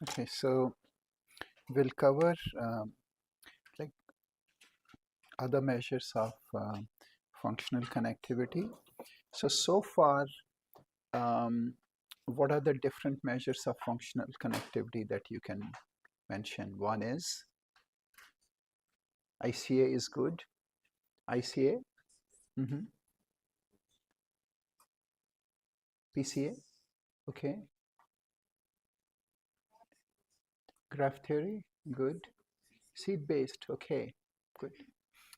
Okay, so we'll cover like other measures of functional connectivity. So far, what are the different measures of functional connectivity that you can mention? One is ICA is good. ICA, mm-hmm. PCA, okay. Graph theory, good. Seed-based, okay, good.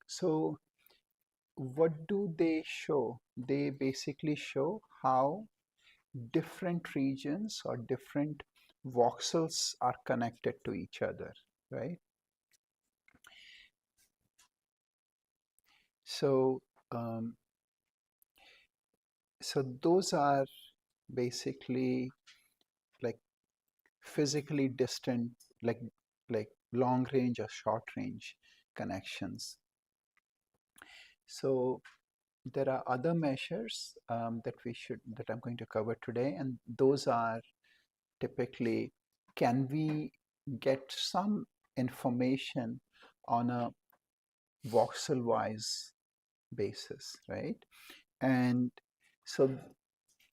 So what do they show? They basically show how different regions or different voxels are connected to each other, right? So, um, so those are basically like physically distant, like like long range or short range connections. So there are other measures that I'm going to cover today, and those are typically, can we get some information on a voxel-wise basis, right? And so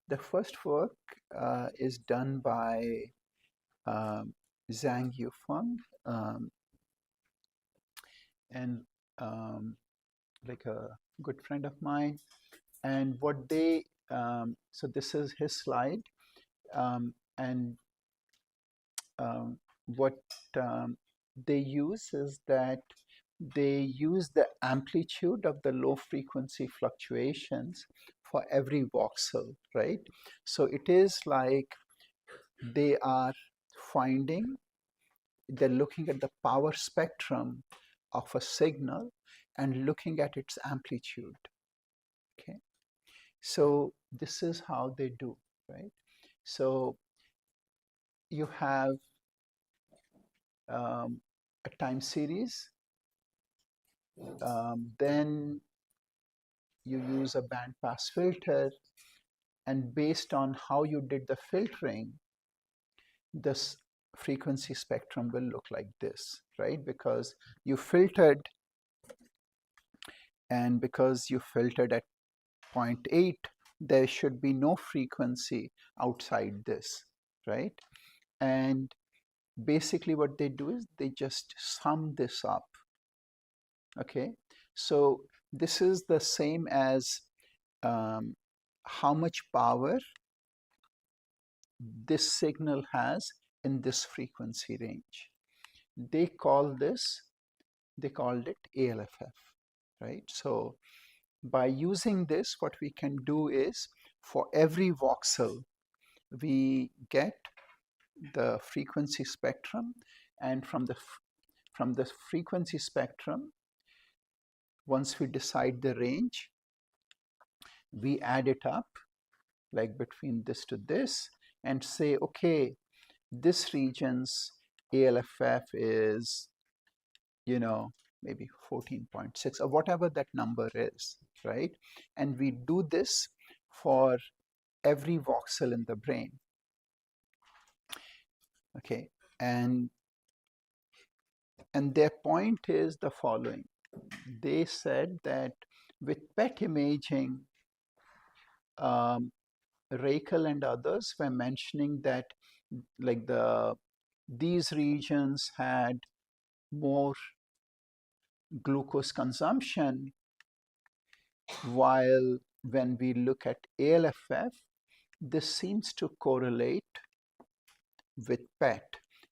the first work is done by um, Zhang Yufeng, and like a good friend of mine. And what they, so this is his slide, and what they use is that they use the amplitude of the low frequency fluctuations for every voxel, right? So it is like they are finding, they're looking at the power spectrum of a signal and looking at its amplitude, okay? So this is how they do, right? So you have a time series, then you use a band pass filter, and based on how you did the filtering, this frequency spectrum will look like this, right? Because you filtered, and because you filtered at 0.8, there should be no frequency outside this, right? And basically what they do is they just sum this up, okay? So this is the same as how much power this signal has in this frequency range. They called it ALFF, right? So by using this, what we can do is, for every voxel, we get the frequency spectrum, and from the frequency spectrum, once we decide the range, we add it up, like between this to this, and say, okay, this region's ALFF is, maybe 14.6 or whatever that number is, right? And we do this for every voxel in the brain, okay? And their point is the following. They said that with PET imaging, Reichel and others were mentioning that like these regions had more glucose consumption, while when we look at ALFF, this seems to correlate with PET,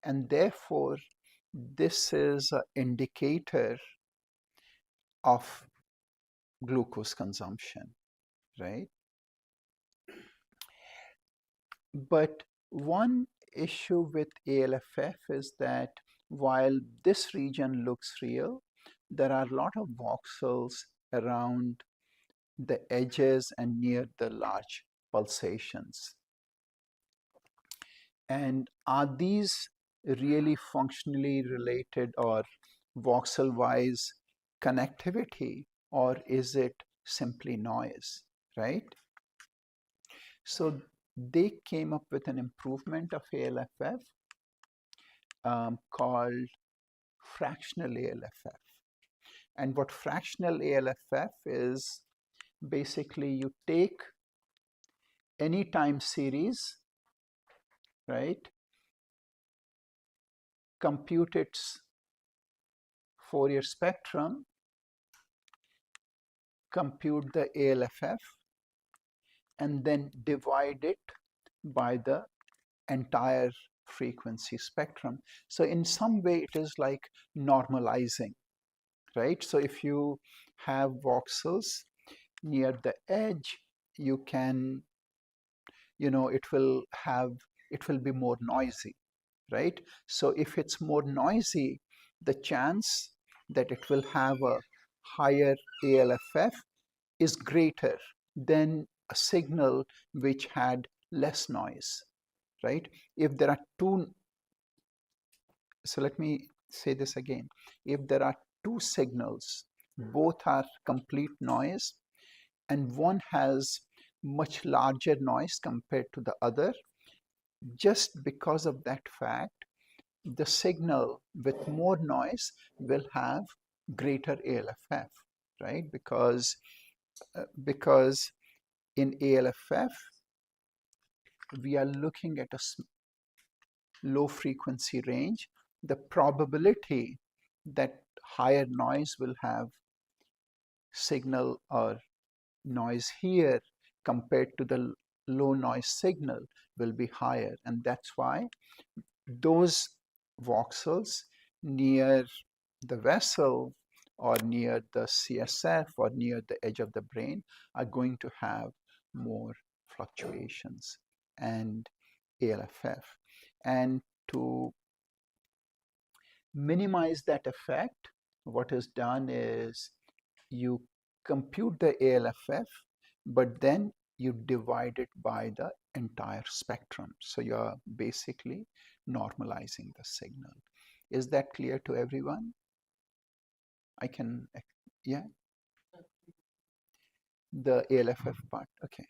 and therefore this is an indicator of glucose consumption, right? But one issue with ALFF is that while this region looks real, there are a lot of voxels around the edges and near the large pulsations. And are these really functionally related or voxel-wise connectivity, or is it simply noise, right? So they came up with an improvement of ALFF, called fractional ALFF. And what fractional ALFF is, basically you take any time series, right, compute its Fourier spectrum, compute the ALFF, and then divide it by the entire frequency spectrum. So in some way it is like normalizing, right? So if you have voxels near the edge, you can, it will be more noisy, right? So if it's more noisy, the chance that it will have a higher ALFF is greater than a signal which had less noise, right? If there are two, so let me say this again. If there are two signals, both are complete noise, and one has much larger noise compared to the other, just because of that fact, the signal with more noise will have greater ALFF, right? Because in ALFF, we are looking at a low frequency range. The probability that higher noise will have signal or noise here compared to the low noise signal will be higher. And that's why those voxels near the vessel or near the CSF or near the edge of the brain are going to have more fluctuations and ALFF. And to minimize that effect, what is done is you compute the ALFF, but then you divide it by the entire spectrum. So you're basically normalizing the signal. Is that clear to everyone? Yeah? The ALFF part, okay.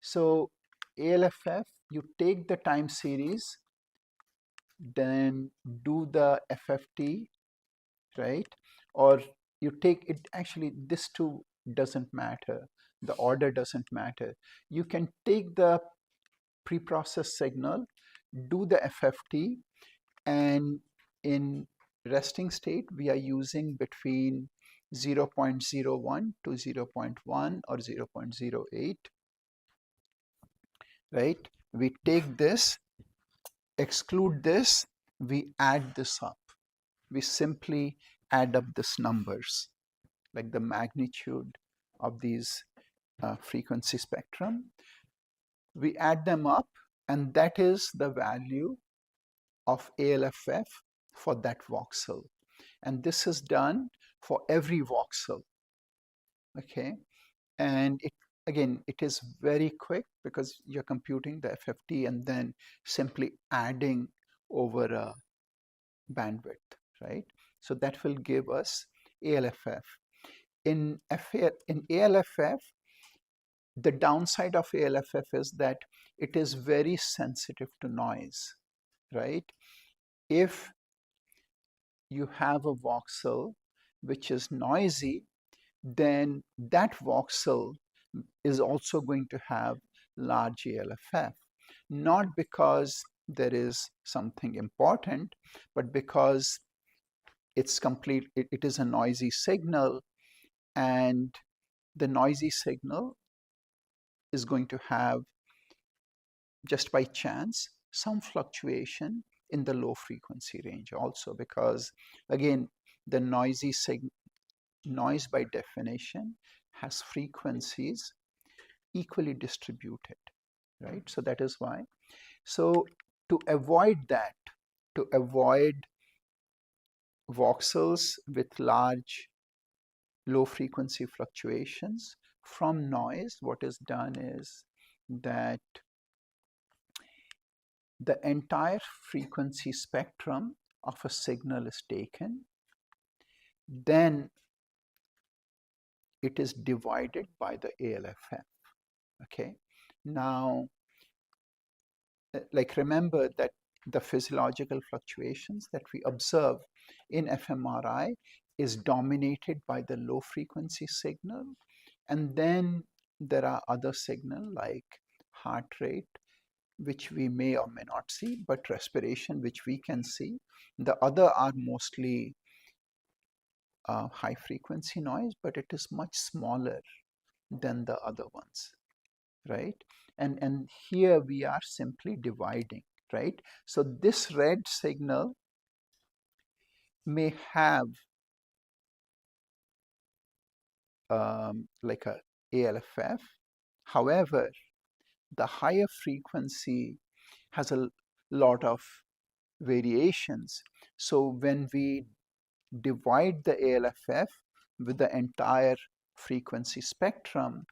So ALFF, you take the time series, then do the FFT, right? Or you take it, actually this too doesn't matter. The order doesn't matter. You can take the preprocessed signal, do the FFT, and in resting state, we are using between 0.01 to 0.1 or 0.08, right? We take this, exclude this, we add this up. We simply add up these numbers, like the magnitude of these frequency spectrum. We add them up, and that is the value of ALFF for that voxel. And this is done for every voxel, okay? And it is very quick because you're computing the FFT and then simply adding over a bandwidth, right? So that will give us ALFF. In ALFF, the downside of ALFF is that it is very sensitive to noise, right? If you have a voxel which is noisy, then that voxel is also going to have large ALFF, not because there is something important, but because it is a noisy signal, and the noisy signal is going to have, just by chance, some fluctuation in the low frequency range also, because again, the noise by definition has frequencies equally distributed, right? So that is why. So to avoid that, to avoid voxels with large low frequency fluctuations from noise, what is done is that the entire frequency spectrum of a signal is taken, then it is divided by the ALFF, okay? Now, like remember that the physiological fluctuations that we observe in fMRI is dominated by the low frequency signal, and then there are other signals like heart rate, which we may or may not see, but respiration, which we can see. The other are mostly high frequency noise, but it is much smaller than the other ones, right? And here we are simply dividing, right? So this red signal may have like a ALFF. However, the higher frequency has a lot of variations. So when we divide the ALFF with the entire frequency spectrum,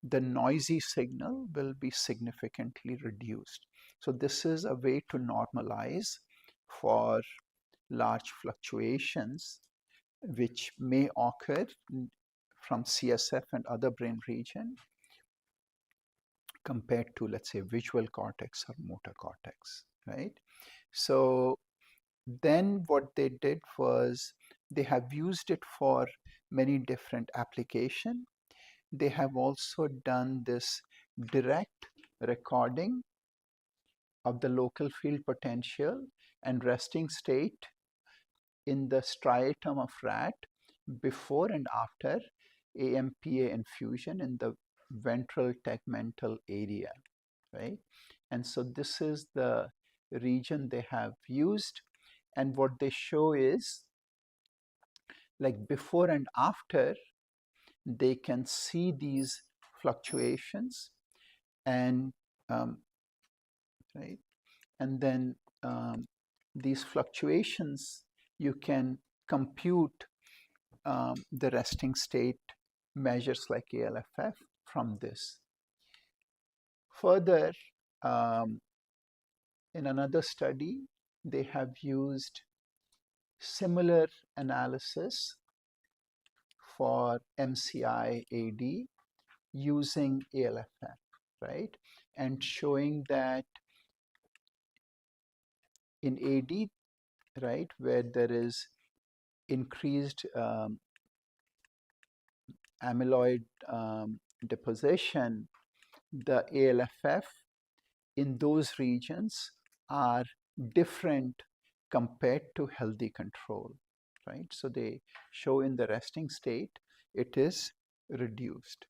the noisy signal will be significantly reduced. So this is a way to normalize for large fluctuations which may occur from CSF and other brain region compared to, let's say, visual cortex or motor cortex, right? So then what they did was they have used it for many different applications. They have also done this direct recording of the local field potential and resting state in the striatum of rat before and after AMPA infusion in the ventral tegmental area, right? And so this is the region they have used, and what they show is like before and after they can see these fluctuations, and right, and then these fluctuations you can compute the resting state measures like ALFF from this. Further, in another study, they have used similar analysis for MCI AD using ALFF, right? And showing that in AD, right, where there is increased amyloid deposition, the ALFF in those regions are different compared to healthy control, right? So they show in the resting state, it is reduced.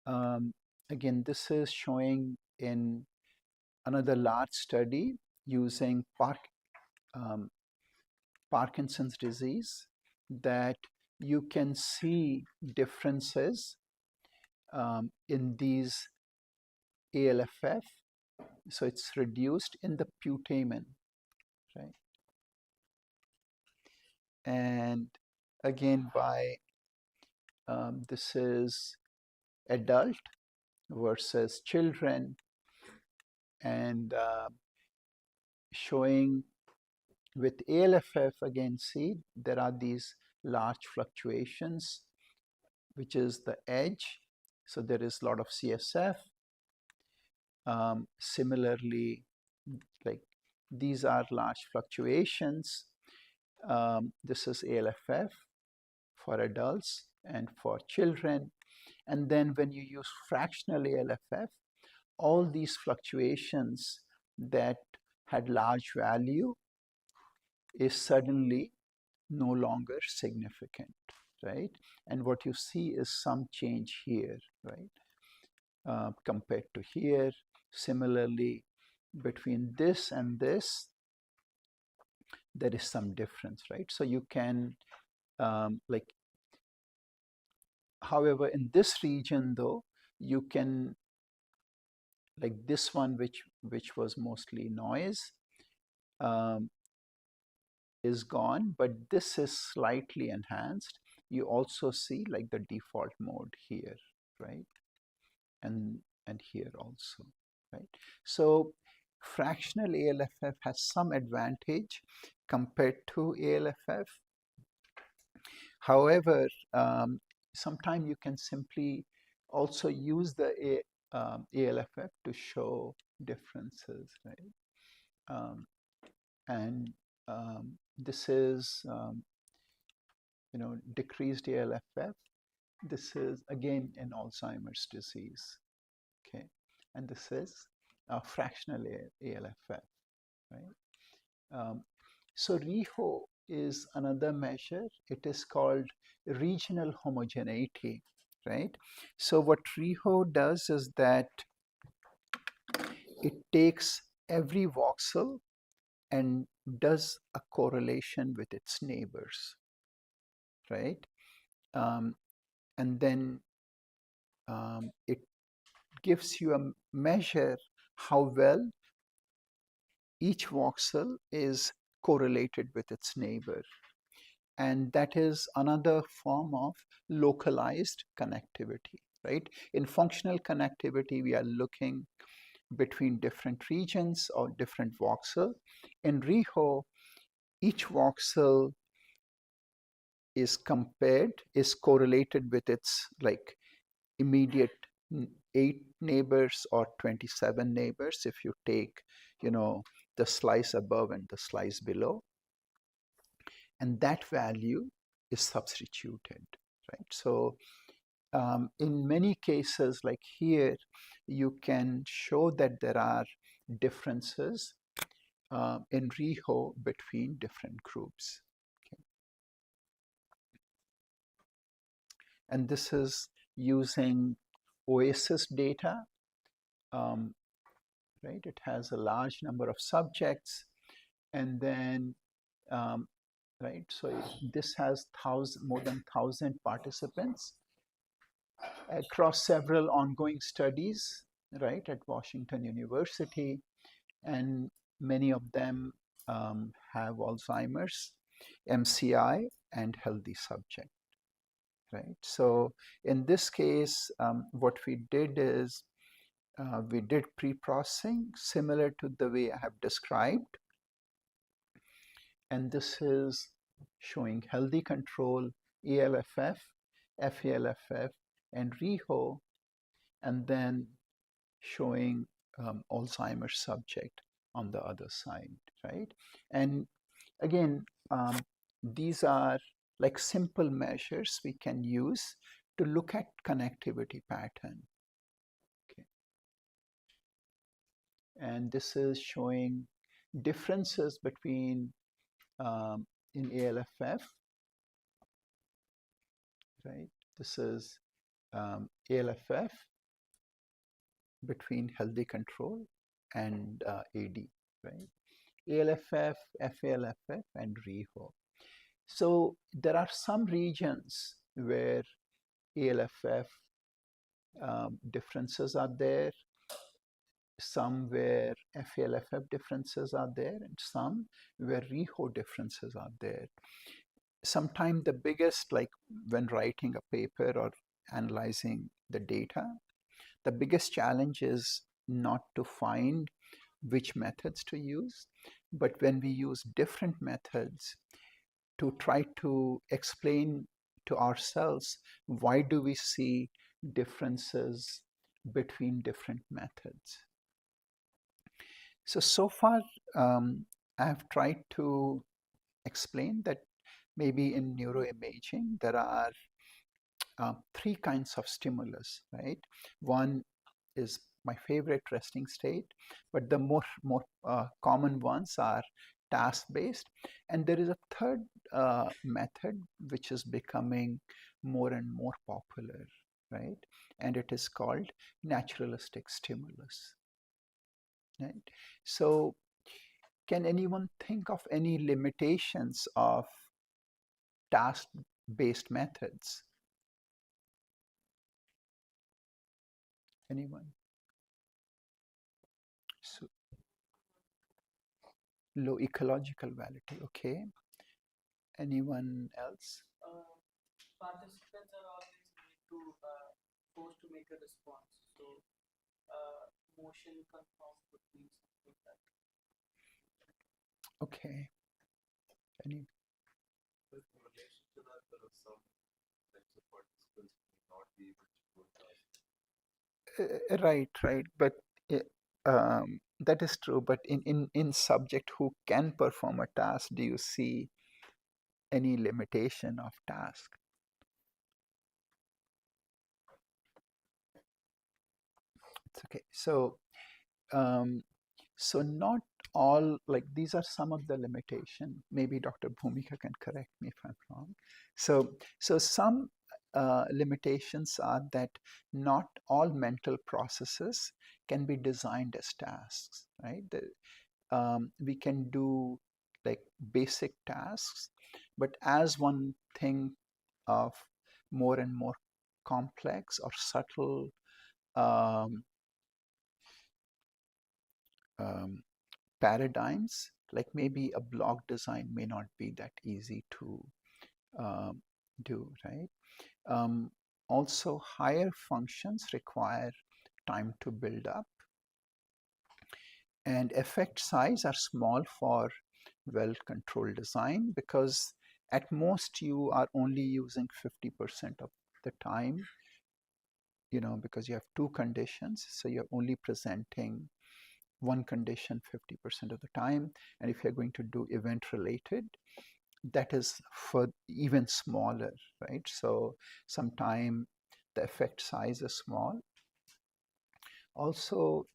Again, this is showing in another large study using Parkinson's disease that you can see differences in these ALFF. So it's reduced in the putamen, right? And again, by this is adult versus children, and showing with ALFF, again, see there are these large fluctuations, which is the edge. So there is a lot of CSF. Similarly, like these are large fluctuations. This is ALFF for adults and for children. And then when you use fractional ALFF, all these fluctuations that had large value is suddenly no longer significant, right? And what you see is some change here, right? Compared to here. Similarly, between this and this, there is some difference, right? So you can, like, however, in this region, though, you can, like this one, which was mostly noise, is gone, but this is slightly enhanced. You also see like the default mode here, right? And here also, right? So fractional ALFF has some advantage compared to ALFF. However, sometimes you can simply also use the ALFF to show differences, right? um, and this is decreased ALFF. This is again in Alzheimer's disease. Okay, and this is fractional ALFF, right? Um, so ReHo is another measure. It is called regional homogeneity, right? So what ReHo does is that it takes every voxel and does a correlation with its neighbors, right? Um, and then it gives you a measure how well each voxel is correlated with its neighbor. And that is another form of localized connectivity, right? In functional connectivity, we are looking between different regions or different voxel. In ReHo, each voxel is compared, is correlated with its like immediate 8 neighbors or 27 neighbors if you take, the slice above and the slice below. And that value is substituted, right? So in many cases, like here, you can show that there are differences in ReHo between different groups. Okay. And this is using OASIS data, right? It has a large number of subjects, and then, right, so this has more than 1,000 participants across several ongoing studies, right, at Washington University, and many of them have Alzheimer's, MCI, and healthy subject, right? So in this case, what we did is we did pre-processing similar to the way I have described, and this is showing healthy control, ELFF, FALFF, and ReHo, and then showing Alzheimer's subject on the other side, right? And again, these are like simple measures we can use to look at connectivity pattern. Okay. And this is showing differences between in ALFF, right? This is ALFF between healthy control and AD, right? ALFF, FALFF, and ReHo. So there are some regions where ALFF differences are there, some where FALFF differences are there, and some where ReHo differences are there. Sometimes the biggest, like when writing a paper or analyzing the data, the biggest challenge is not to find which methods to use, but when we use different methods to try to explain to ourselves why do we see differences between different methods. So far, I've tried to explain that maybe in neuroimaging, there are 3 kinds of stimulus, right? One is my favorite, resting state, but the more common ones are task-based, and there is a third method which is becoming more and more popular, right? And it is called naturalistic stimulus, right? So can anyone think of any limitations of task-based methods? Anyone? So low ecological validity. Okay. Anyone else? Participants are always made to forced to make a response. So motion conform would be something like that. Okay. Any? With relation to that, there are some types of participants who may not be able to broadcast. Right, right. But That is true, but in subject who can perform a task, do you see any limitation of task? It's okay. Um, so not all, like these are some of the limitation. Maybe Dr. Bhumika can correct me if I'm wrong. So some limitations are that not all mental processes can be designed as tasks, right? We can do like basic tasks, but as one thing of more and more complex or subtle um, um, paradigms, like maybe a blog design may not be that easy to um, do, right? Um, Also, higher functions require time to build up, and effect size are small for well-controlled design because at most you are only using 50% of the time, because you have two conditions, so you're only presenting one condition 50% of the time. And if you're going to do event related, that is for even smaller, right? So sometime the effect size is small. Also,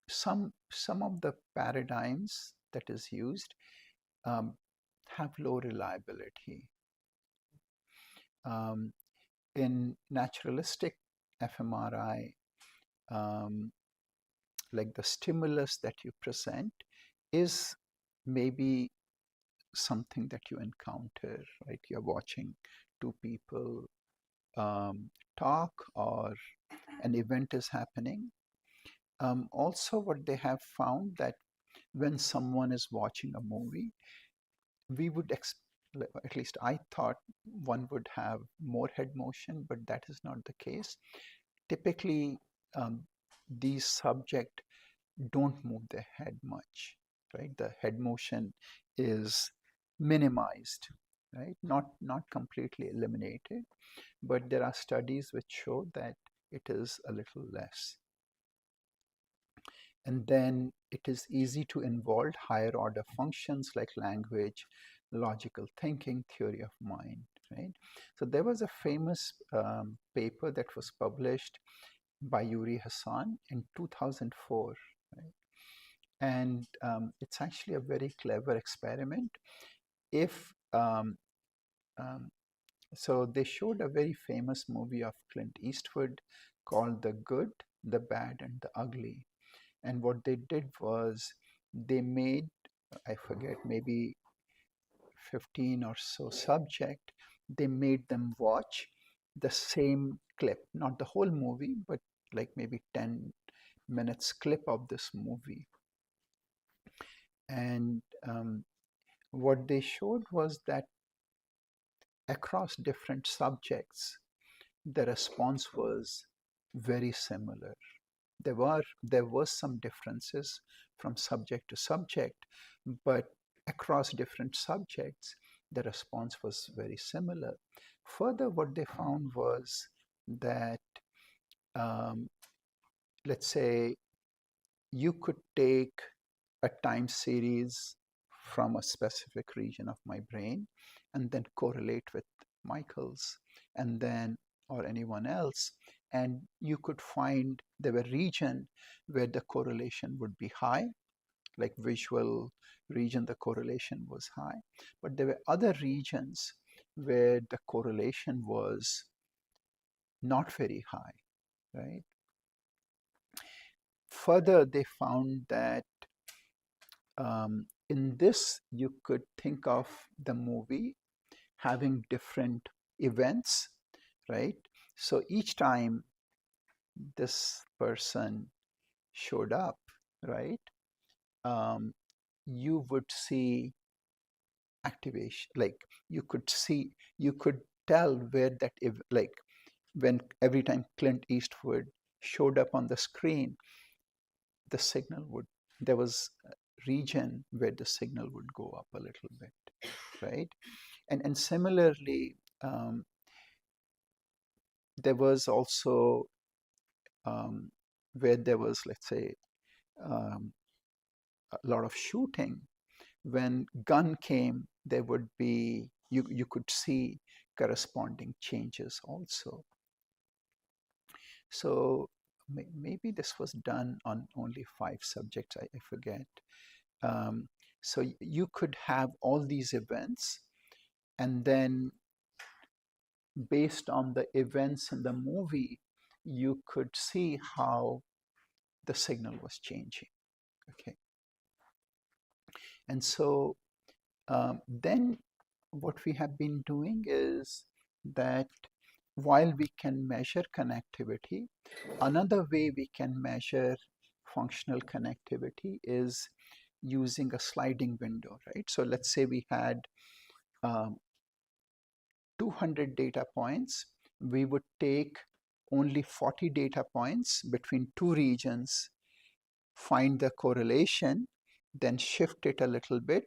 some of the paradigms that is used um, have low reliability. Um, in naturalistic fMRI, um, like the stimulus that you present is maybe something that you encounter, right? You're watching two people talk, or an event is happening. Also, what they have found that when someone is watching a movie, we would at least I thought one would have more head motion, but that is not the case. Typically, these subjects don't move their head much, right? The head motion is minimized, right? Not completely eliminated, but there are studies which show that it is a little less. And then it is easy to involve higher order functions like language, logical thinking, theory of mind, right? So there was a famous paper that was published by Yuri Hassan in 2004, right? And it's actually a very clever experiment. If so, they showed a very famous movie of Clint Eastwood called The Good, the Bad, and the Ugly. And what they did was they made, I forget, maybe 15 or so subject, they made them watch the same clip, not the whole movie, but like maybe 10 minutes clip of this movie. And what they showed was that across different subjects, the response was very similar. There was some differences from subject to subject, but across different subjects, the response was very similar. Further, what they found was that, um, let's say, you could take a time series from a specific region of my brain and then correlate with Michael's, and then or anyone else, and you could find there were region where the correlation would be high, like visual region, the correlation was high, but there were other regions where the correlation was not very high, right? Further, they found that in this, you could think of the movie having different events, right? So each time this person showed up, right, um, you would see activation. Like you could tell where that, like when every time Clint Eastwood showed up on the screen, the signal would, there was a region where the signal would go up a little bit, right? And similarly, there was also where there was, let's say, um, a lot of shooting, when gun came, there would be, you could see corresponding changes also. So maybe this was done on only 5 subjects, I forget. Um, so you could have all these events, and then based on the events in the movie, you could see how the signal was changing. Okay. And so then what we have been doing is that while we can measure connectivity, another way we can measure functional connectivity is using a sliding window, right? So let's say we had um, 200 data points. We would take only 40 data points between two regions, find the correlation, then shift it a little bit,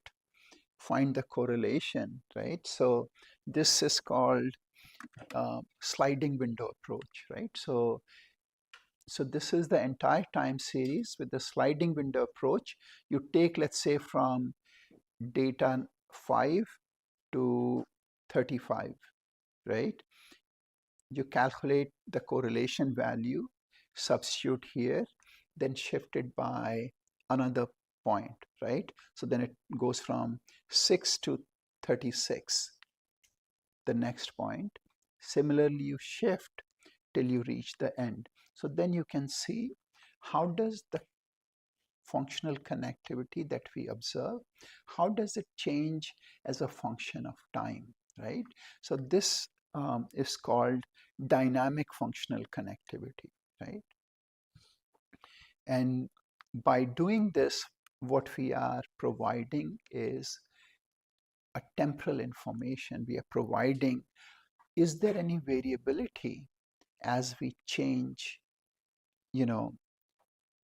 find the correlation, right? So this is called sliding window approach, right? So this is the entire time series with the sliding window approach. You take, let's say, from data 5 to 35, right? You calculate the correlation value, substitute here, then shift it by another point, right? So then it goes from 6 to 36, the next point. Similarly, you shift till you reach the end. So then you can see how does the functional connectivity that we observe, how does it change as a function of time, right? So this is called dynamic functional connectivity, right? And by doing this, what we are providing is a temporal information. We are providing, is there any variability as we change,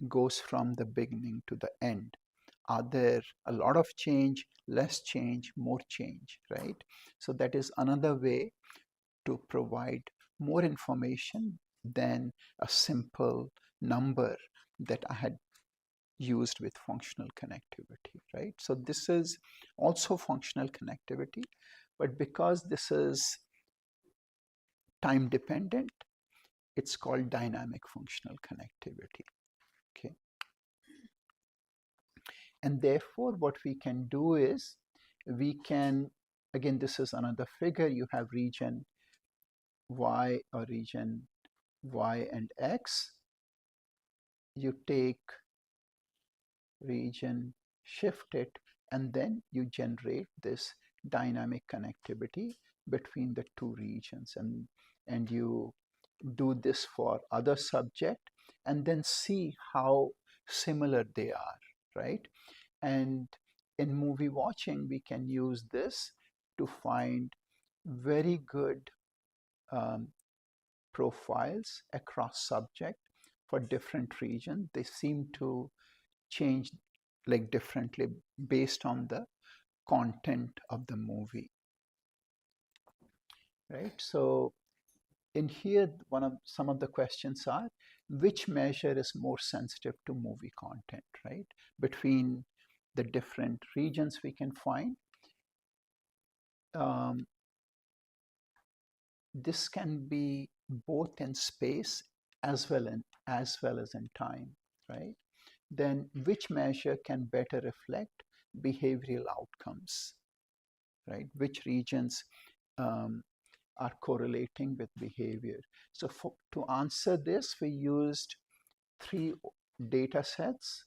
goes from the beginning to the end? Are there a lot of change, less change, more change, right? So that is another way to provide more information than a simple number that I had used with functional connectivity, right? So this is also functional connectivity, but because this is time dependent, it's called dynamic functional connectivity, okay? And therefore, what we can do is we can, again, this is another figure. You have region Y or region Y and X. You take region, shift it, and then you generate this dynamic connectivity between the two regions. And you do this for other subject and then see how similar they are, right? And in movie watching, we can use this to find very good um, profiles across subject for different regions. They seem to change like differently based on the content of the movie, right? So in here, some of the questions are, which measure is more sensitive to movie content, right? Between the different regions we can find. This can be both in space as well as in time, right? Then which measure can better reflect behavioral outcomes, right? Which regions are correlating with behavior? So to answer this, we used 3 data sets,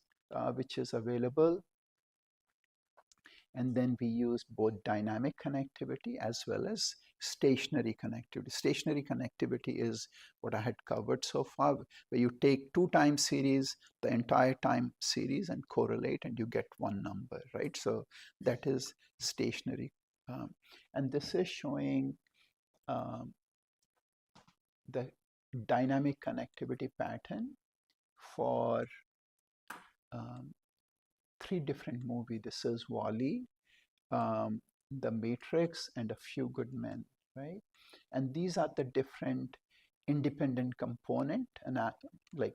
which is available. And then we use both dynamic connectivity as well as stationary connectivity. Stationary connectivity is what I had covered so far, where you take 2 time series, the entire time series, and correlate, and you get one number, right? So that is stationary. And this is showing the dynamic connectivity pattern for 3 different movies. This is Wall-E, The Matrix, and A Few Good Men, right? And these are the different independent component, and like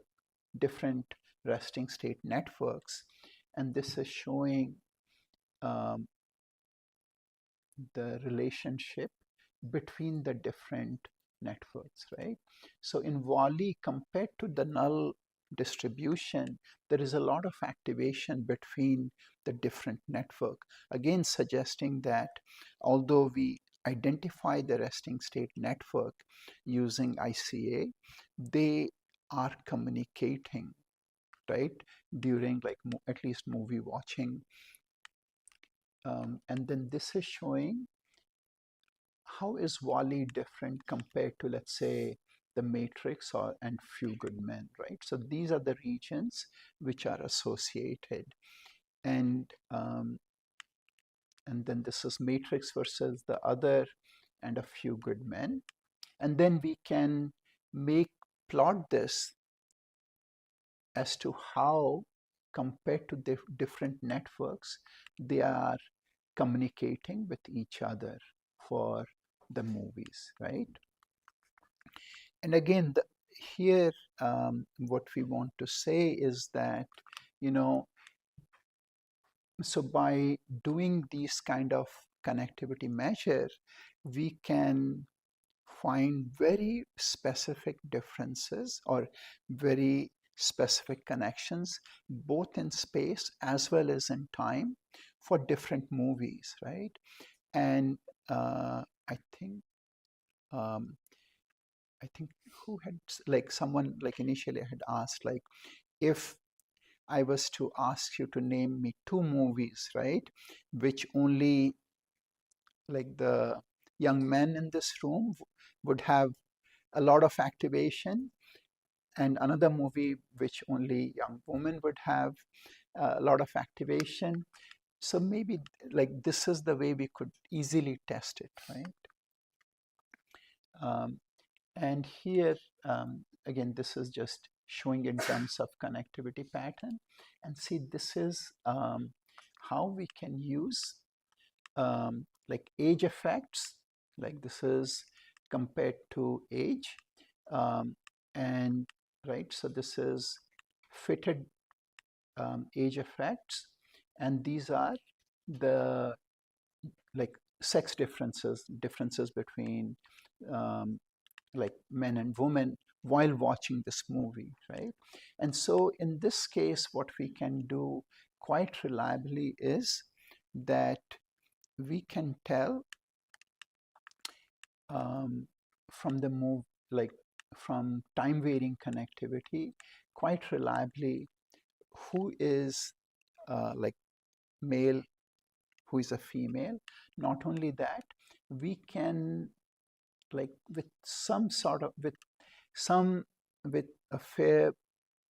different resting state networks, and this is showing um, the relationship between the different networks, right? So in Wally, compared to the null distribution, there is a lot of activation between the different network, again suggesting that although we identify the resting state network using ICA, they are communicating, right, during like at least movie watching. And then this is showing how is Wally different compared to, let's say, the Matrix or and Few Good Men, right? So these are the regions which are associated, and then this is Matrix versus the other, and A Few Good Men, and then we can make plot this as to how, compared to the different networks, they are communicating with each other for the movies, right? And again, here, what we want to say is that, you know, so by doing these kind of connectivity measure, we can find very specific differences or very specific connections, both in space as well as in time, for different movies, right? And I think um, I think who had like someone like initially had asked, like, if I was to ask you to name me two movies, right, which only like the young men in this room would have a lot of activation, and another movie which only young women would have a lot of activation. So maybe like this is the way we could easily test it, right? Um, And here, again, this is just showing in terms of connectivity pattern. And see, this is how we can use like age effects, like this is compared to age. And right, so this is fitted age effects. And these are the like sex differences between like men and women while watching this movie, right? And so in this case, what we can do quite reliably is that we can tell from the move, like from time varying connectivity, quite reliably who is like male, who is a female. Not only that, we can like with some sort of with a fair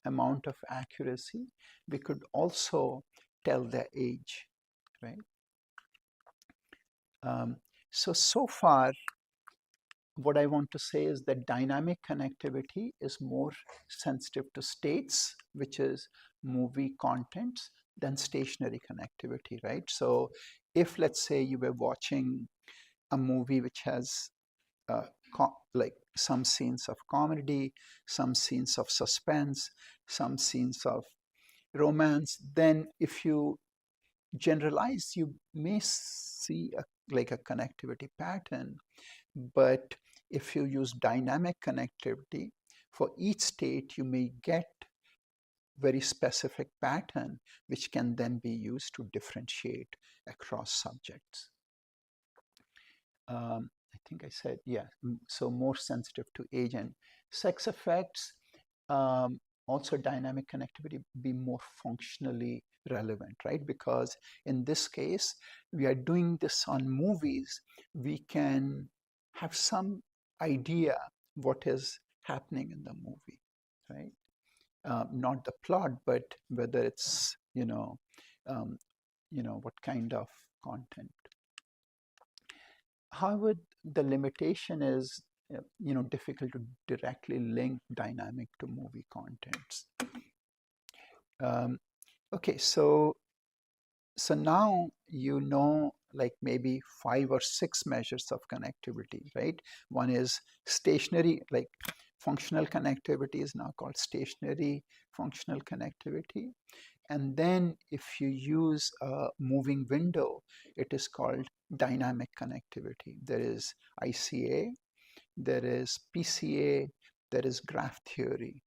amount of accuracy, we could also tell their age, right? So far, what I want to say is that dynamic connectivity is more sensitive to states, which is movie contents, than stationary connectivity, right? So if, let's say, you were watching a movie which has like some scenes of comedy, some scenes of suspense, some scenes of romance, then if you generalize, you may see like a connectivity pattern. But if you use dynamic connectivity, for each state, you may get very specific pattern, which can then be used to differentiate across subjects. I think I said, yeah, so more sensitive to age and sex effects. Also dynamic connectivity be more functionally relevant, right? Because in this case, we are doing this on movies. We can have some idea what is happening in the movie, right? Not the plot, but whether it's, what kind of content. However, the limitation is, difficult to directly link dynamic to movie contents. Okay, so now you know like maybe 5 or 6 measures of connectivity, right? One is stationary, like functional connectivity is now called stationary functional connectivity. And then if you use a moving window, it is called dynamic connectivity. There is ICA, there is PCA, there is graph theory.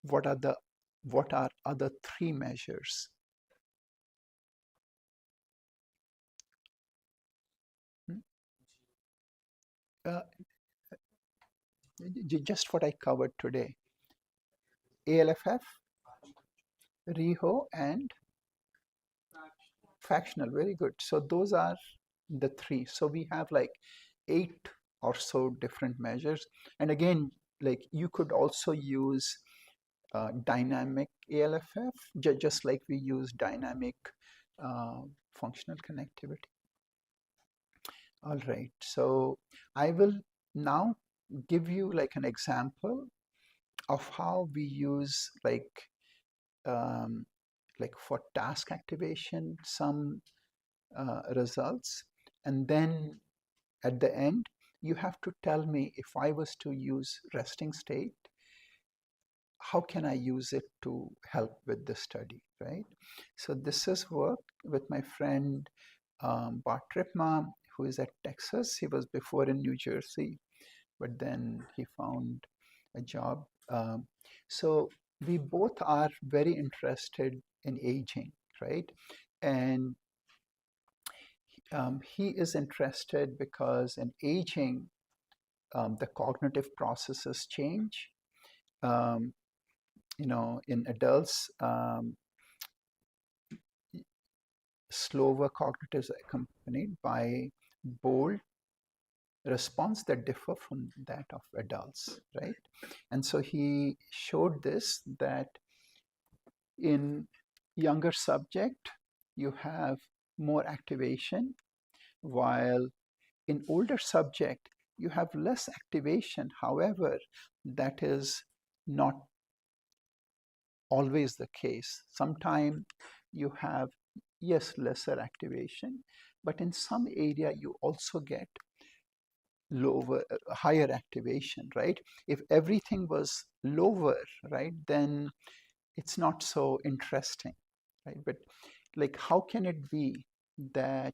What are other three measures? Uh, just what I covered today. ALFF, ReHo, and fractional. Very good. So those are the three. So we have like 8 or so different measures. And again, like you could also use dynamic ALFF, just like we use dynamic functional connectivity. All right. So I will now give you like an example of how we use like for task activation some results, and then at the end you have to tell me, if I was to use resting state, how can I use it to help with the study, right? So this is work with my friend Bart Ripma, who is at Texas. He was before in New Jersey, but then he found a job. So we both are very interested in aging, right? And he is interested because in aging, the cognitive processes change. Um, in adults, slower cognitives are accompanied by bold response that differ from that of adults, right? And so he showed this, that in younger subject, you have more activation, while in older subject, you have less activation. However, that is not always the case. Sometimes you have, yes, lesser activation, but in some area you also get lower, higher activation, right? If everything was lower, right, then it's not so interesting, right? But like, how can it be that,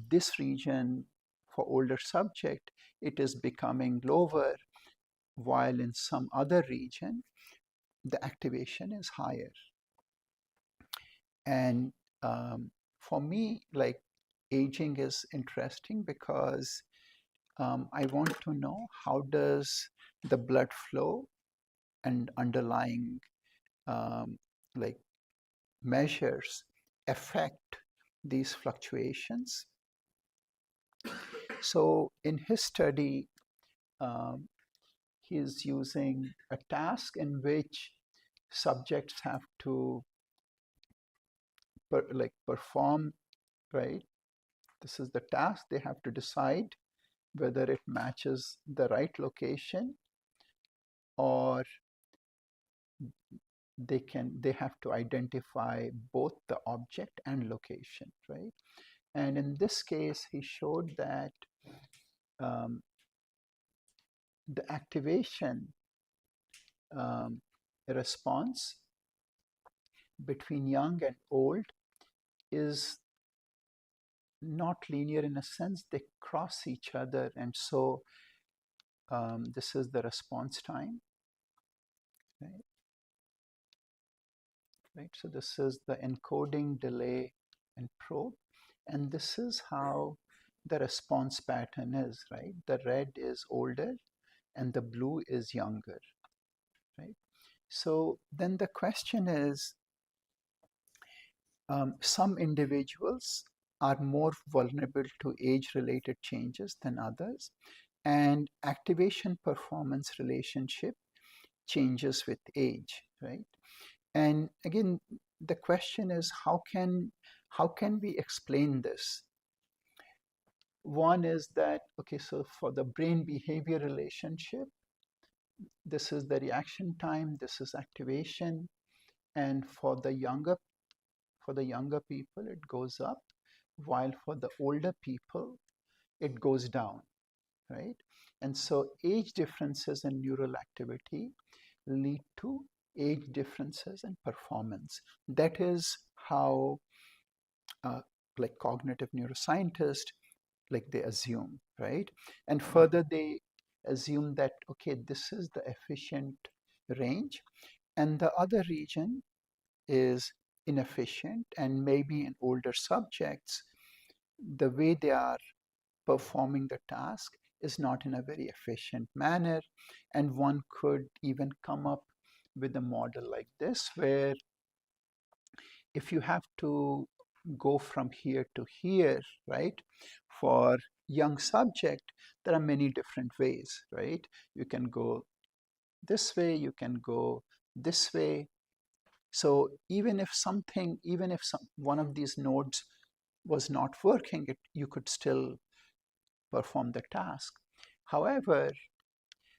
this region for older subject, it is becoming lower, while in some other region, the activation is higher? And for me, like, aging is interesting because I want to know, how does the blood flow and underlying like measures affect these fluctuations. So in his study, he is using a task in which subjects have to perform, right? This is the task. They have to decide whether it matches the right location, or they have to identify both the object and location, right? And in this case, he showed that um, the activation response between young and old is not linear. In a sense, they cross each other. And so this is the response time, right? Right. So this is the encoding, delay, and probe. And this is how the response pattern is, right? The red is older and the blue is younger, right? So then the question is, some individuals are more vulnerable to age-related changes than others, and activation performance relationship changes with age, right? And again, the question is, how can we explain this? One is that, okay, so for the brain behavior relationship, this is the reaction time, this is activation, and for the younger people, it goes up, while for the older people, it goes down. right? And so age differences in neural activity lead to age differences in performance. That is how uh, like cognitive neuroscientists, like they assume, right? And further they assume that, okay, this is the efficient range and the other region is inefficient, and maybe in older subjects the way they are performing the task is not in a very efficient manner. And one could even come up with a model like this, where if you have to go from here to here, right, for young subject, there are many different ways, right? You can go this way, you can go this way. So even if one of these nodes was not working, you could still perform the task. However,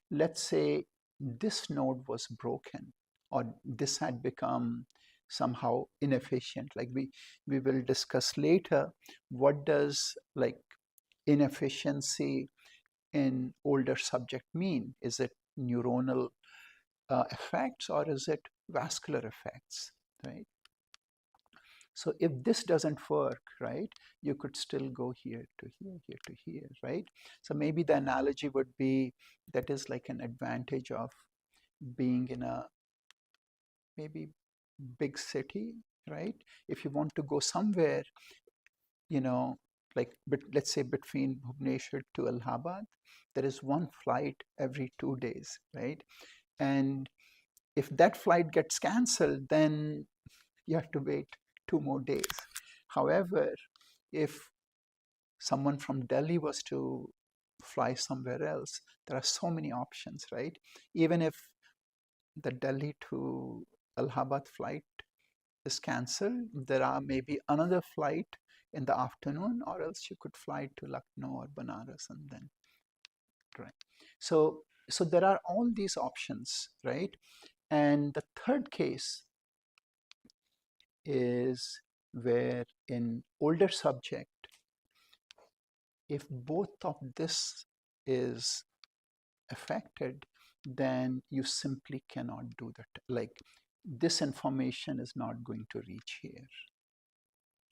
let's say this node was broken, or this had become somehow inefficient. Like we will discuss later, what does like inefficiency in older subject mean? Is it neuronal effects, or is it vascular effects, right? So if this doesn't work, right, you could still go here to here, here to here, right? So maybe the analogy would be that is like an advantage of being in a maybe big city, right? If you want to go somewhere, you know, like, but let's say between Bhubaneswar to Allahabad, there is one flight every 2 days, right? And if that flight gets cancelled, then you have to wait 2 more days. However, if someone from Delhi was to fly somewhere else, there are so many options, right? Even if the Delhi to Allahabad flight is cancelled, there are maybe another flight in the afternoon, or else you could fly to Lucknow or Banaras and then, right? So there are all these options, right? And the third case is where in older subject, if both of this is affected, then you simply cannot do that. Like this information is not going to reach here,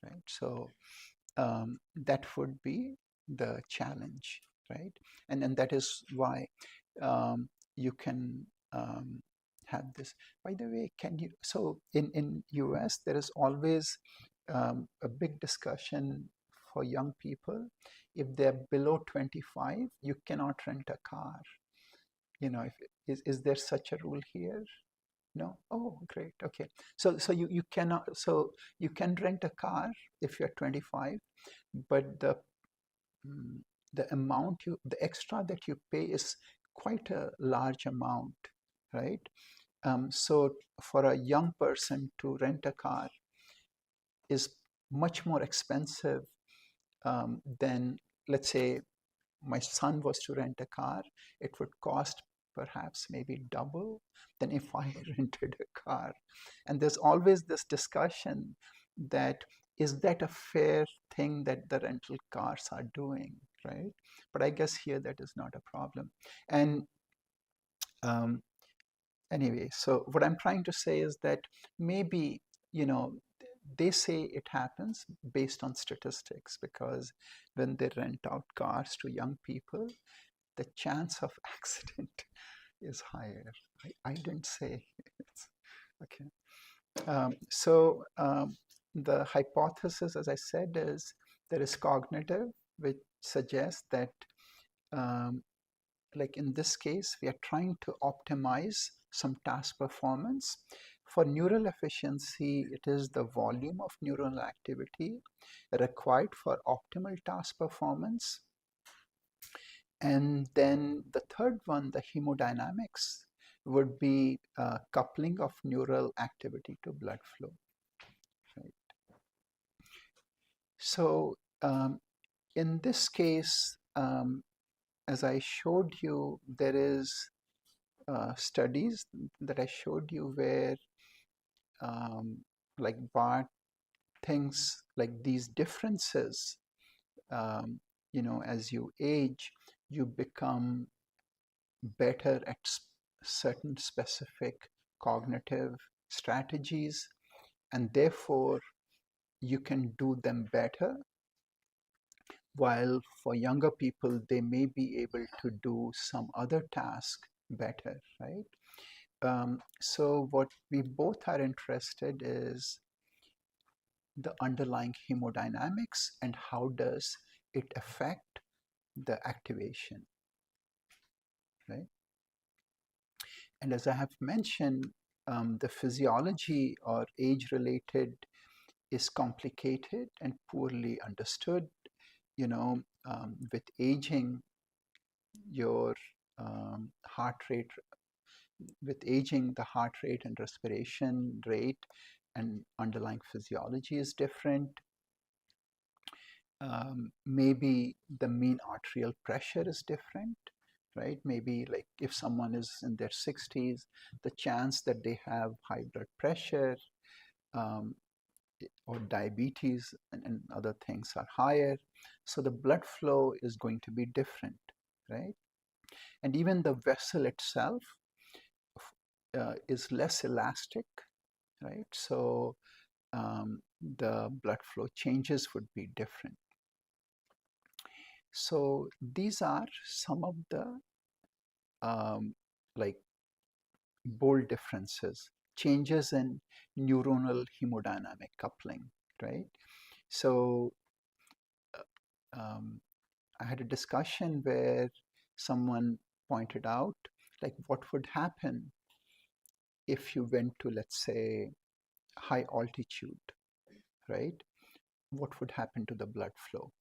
right? So that would be the challenge, right? And that is why you can have this. By the way, can you? So in US, there is always a big discussion for young people. If they're below 25, you cannot rent a car. You know, if, is there such a rule here? No? Oh, great. Okay. So you cannot, so you can rent a car if you're 25, but mm, the amount the extra that you pay is quite a large amount, right? So for a young person to rent a car is much more expensive than, let's say, my son was to rent a car, it would cost perhaps maybe double than if I rented a car. And there's always this discussion that is that a fair thing that the rental cars are doing, right? But I guess here that is not a problem. And um, anyway, so what I'm trying to say is that maybe, you know, they say it happens based on statistics, because when they rent out cars to young people, the chance of accident is higher. I didn't say it's okay. The hypothesis, as I said, is there is cognitive, which suggests that, um, like in this case, we are trying to optimize some task performance. For neural efficiency, it is the volume of neural activity required for optimal task performance. And then the third one, the hemodynamics, would be coupling of neural activity to blood flow. Right? So in this case, as I showed you, there is studies that I showed you where like Bart thinks like these differences, you know, as you age, you become better at certain specific cognitive strategies, and therefore you can do them better. While for younger people, they may be able to do some other task better, right? So what we both are interested is the underlying hemodynamics and how does it affect the activation, right? And as I have mentioned, the physiology or age-related is complicated and poorly understood. With aging, your heart rate, with aging, the heart rate and respiration rate and underlying physiology is different. Maybe the mean arterial pressure is different, right? Maybe like if someone is in their 60s, the chance that they have high blood pressure um, or diabetes and other things are higher. So the blood flow is going to be different, right? And even the vessel itself is less elastic, right? So the blood flow changes would be different. So these are some of the like bold differences, changes in neuronal hemodynamic coupling, right? So I had a discussion where someone pointed out, like, what would happen if you went to, let's say, high altitude, right? What would happen to the blood flow?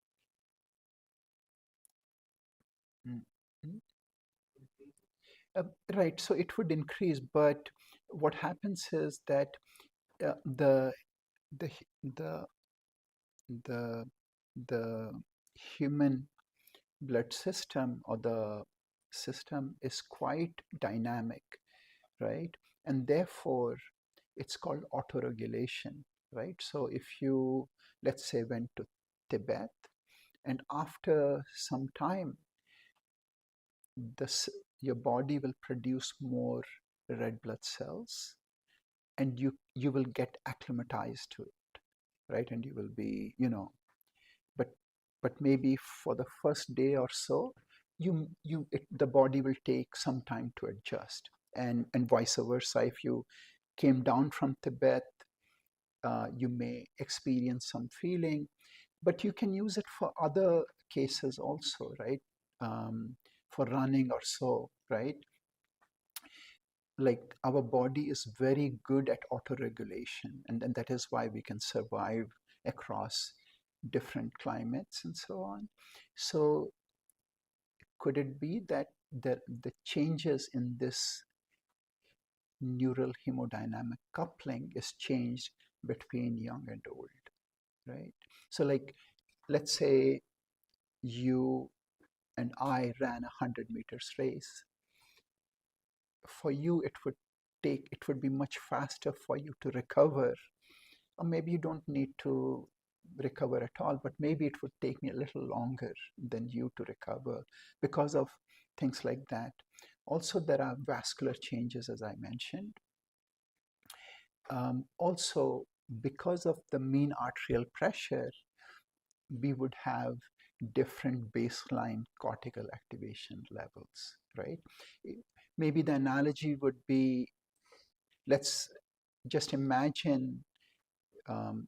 Mm-hmm. Right, so it would increase, but what happens is that the the the the the human blood system or the system is quite dynamic, right? And therefore, it's called autoregulation, right? So if you, let's say, went to Tibet, and after some time, this your body will produce more red blood cells, and you will get acclimatized to it, right? And you will be, but maybe for the first day or so, the body will take some time to adjust, and vice versa. If you came down from Tibet, you may experience some feeling, but you can use it for other cases also, right? For running or so, right? Like our body is very good at autoregulation, and that is why we can survive across different climates and so on. So could it be that the changes in this neural hemodynamic coupling is changed between young and old, right? So like, let's say you and I ran a 100 meters race. For you, it would be much faster for you to recover, or maybe you don't need to recover at all, but maybe it would take me a little longer than you to recover because of things like that. Also, there are vascular changes, as I mentioned. Also, because of the mean arterial pressure, we would have different baseline cortical activation levels, right? Maybe the analogy would be, let's just imagine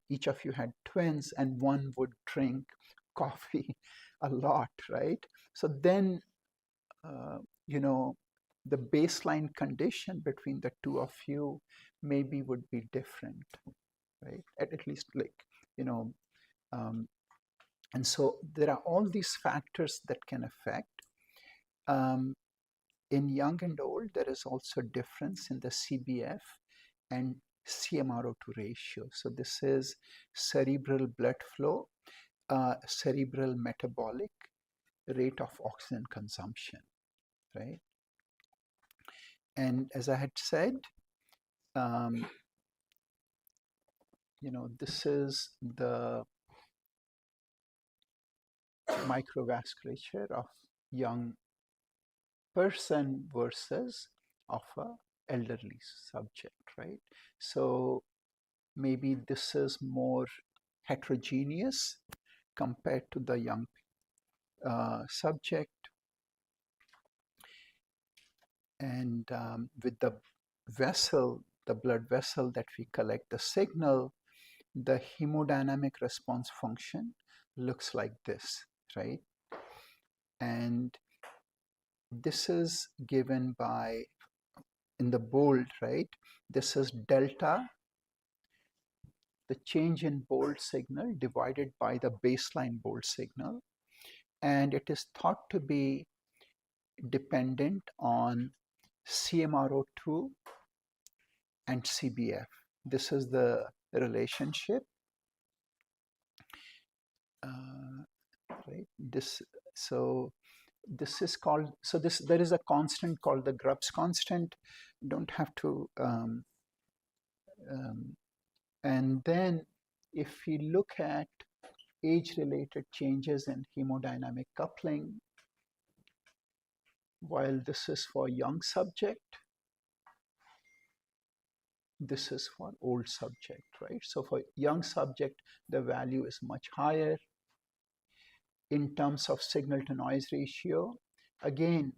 each of you had twins and one would drink coffee a lot, right? So then, uh, you know, the baseline condition between the two of you maybe would be different, right? At least, like, you know, um, and so there are all these factors that can affect. Um, in young and old, there is also difference in the CBF and CMRO2 ratio. So this is cerebral blood flow, cerebral metabolic rate of oxygen consumption, right? And as I had said, um, this is the microvasculature of young person versus of a elderly subject, right? So maybe this is more heterogeneous compared to the young subject. And with the vessel, the blood vessel that we collect the signal, the hemodynamic response function looks like this, right? And this is given by, in the bold, right? This is delta, the change in bold signal divided by the baseline bold signal. And it is thought to be dependent on CMRO2 and CBF. This is the relationship, right? This is called, so there is a constant called the Grubbs constant. Don't have to, and then if we look at age-related changes in hemodynamic coupling, while this is for young subject, this is for old subject, right? So for young subject, the value is much higher. In terms of signal to noise ratio, again,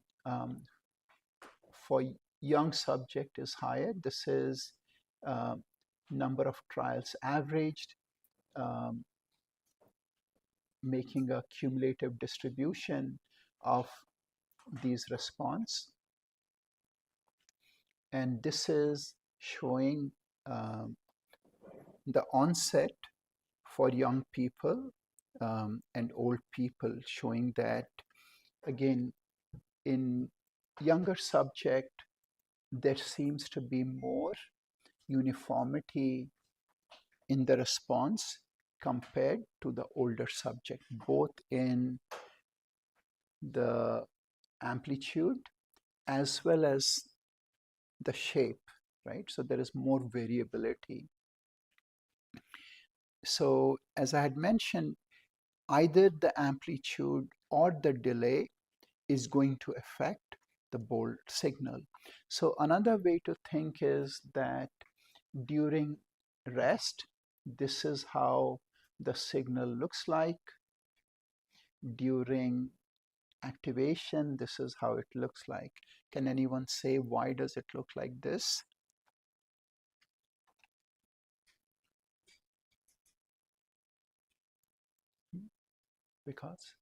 for young subject is higher. This is number of trials averaged, making a cumulative distribution of these response. And this is showing the onset for young people and old people, showing that, again, in younger subject, there seems to be more uniformity in the response compared to the older subject, both in the amplitude as well as the shape, right? So there is more variability. So as I had mentioned, either the amplitude or the delay is going to affect the bold signal. So another way to think is that during rest, this is how the signal looks like. During activation, this is how it looks like. Can anyone say why does it look like this? Because?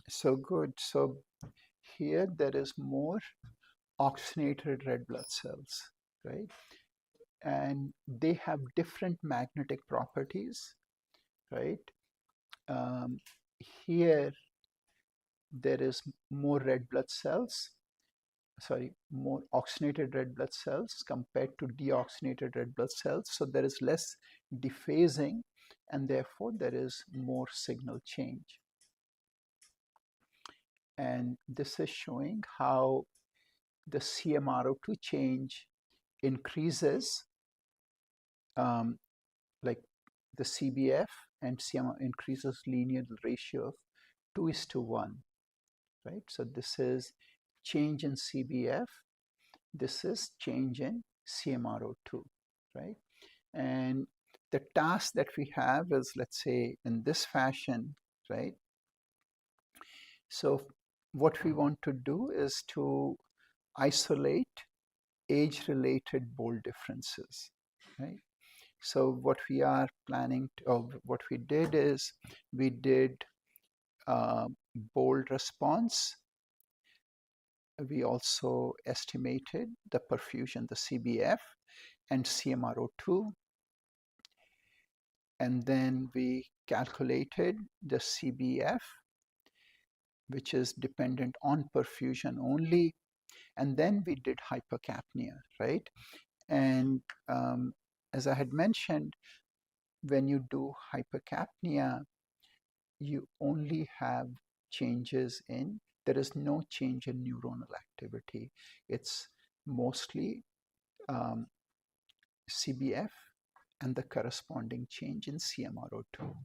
So good. So here there is more oxygenated red blood cells, right? And they have different magnetic properties, right? Here there is more red blood cells, sorry, more oxygenated red blood cells compared to deoxygenated red blood cells. So there is less dephasing, and therefore there is more signal change. And this is showing how the CMRO2 change increases, like the CBF and CMR increases linear ratio of 2:1, right? So this is change in CBF, this is change in CMRO2, right? And the task that we have is, let's say, in this fashion, right? So what we want to do is to isolate age-related bold differences, right? So what we are planning to, or what we did is we did bold response. We also estimated the perfusion, the CBF and CMRO2. And then we calculated the CBF, which is dependent on perfusion only. And then we did hypercapnia, right? And as I had mentioned, when you do hypercapnia, you only have changes in, there is no change in neuronal activity. It's mostly CBF and the corresponding change in CMRO2.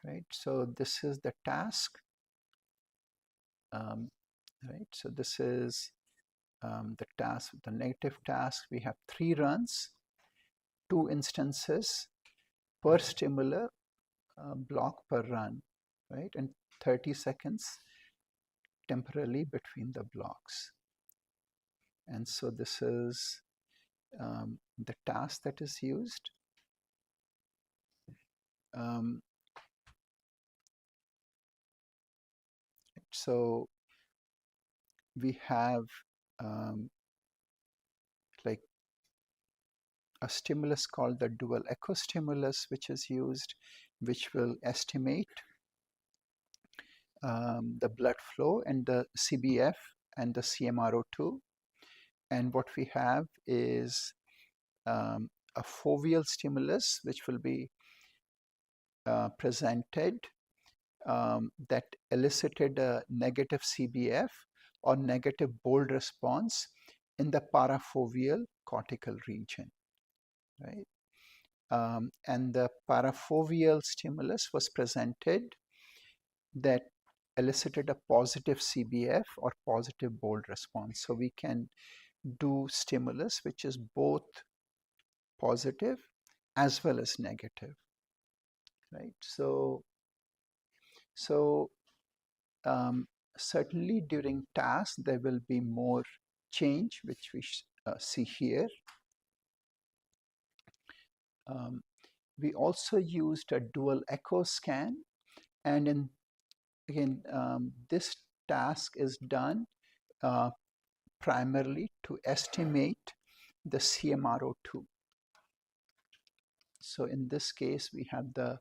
Right, so this is the task. Right, so this is the task, the negative task. We have 3 runs, 2 instances per stimuli block per run, right, and 30 seconds temporarily between the blocks. And so this is the task that is used. So we have like a stimulus called the dual echo stimulus, which is used, which will estimate the blood flow and the CBF and the CMRO2. And what we have is a foveal stimulus, which will be presented that elicited a negative CBF or negative bold response in the parafoveal cortical region, right? And the parafoveal stimulus was presented that elicited a positive CBF or positive bold response. So we can do stimulus which is both positive as well as negative, right? So certainly during tasks there will be more change, which we see here. We also used a dual echo scan, and again this task is done primarily to estimate the CMRO2. So in this case we have the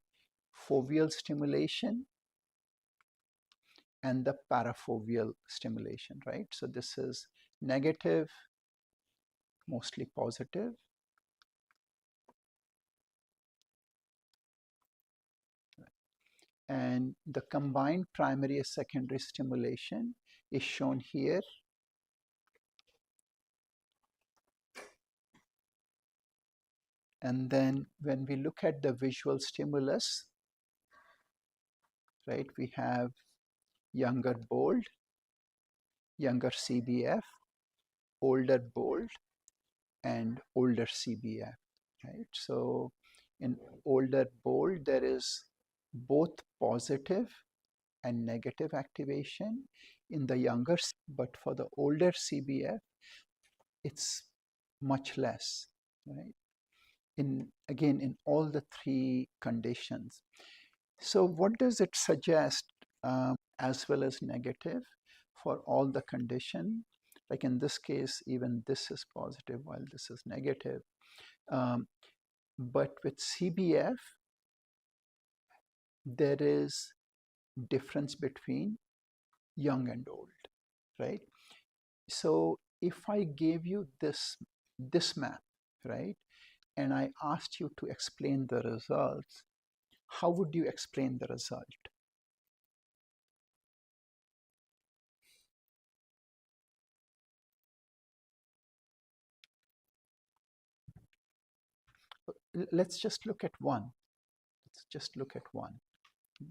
foveal stimulation and the parafoveal stimulation, right? So this is negative, mostly positive. And the combined primary and secondary stimulation is shown here. And then when we look at the visual stimulus, right, we have younger bold, younger CBF, older bold, and older CBF, right? So in older bold, there is both positive and negative activation. In the younger, but for the older CBF, it's much less, right? Again, in all the 3 conditions. So what does it suggest, as well as negative for all the condition? Like in this case, even this is positive while this is negative. But with CBF, there is difference between young and old, right? So if I gave you this map, right, and I asked you to explain the results, how would you explain the result? Let's just look at one. Let's just look at one.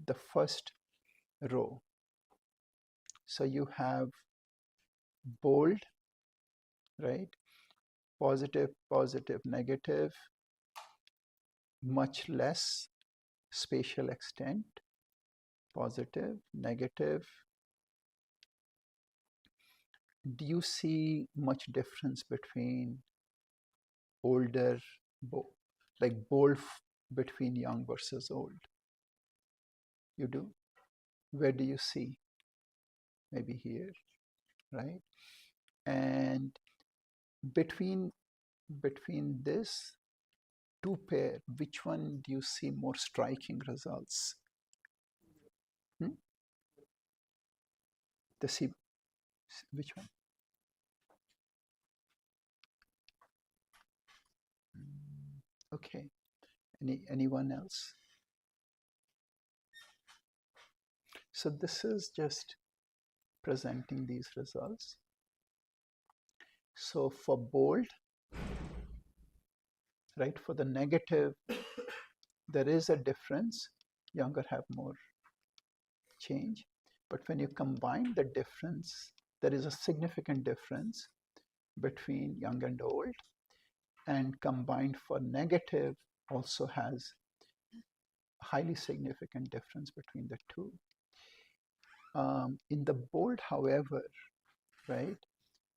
The first row. So you have bold, right? Positive, positive, negative, much less spatial extent, positive, negative. Do you see much difference between older, like bold between young versus old? You do? Where do you see? Maybe here, right? And between this 2 pair, which one do you see more striking results? The C, which one? Okay. Anyone else? So this is just presenting these results. So for bold, right? For the negative, there is a difference. Younger have more change. But when you combine the difference, there is a significant difference between young and old. And combined for negative also has a highly significant difference between the two. In the bold, however, right,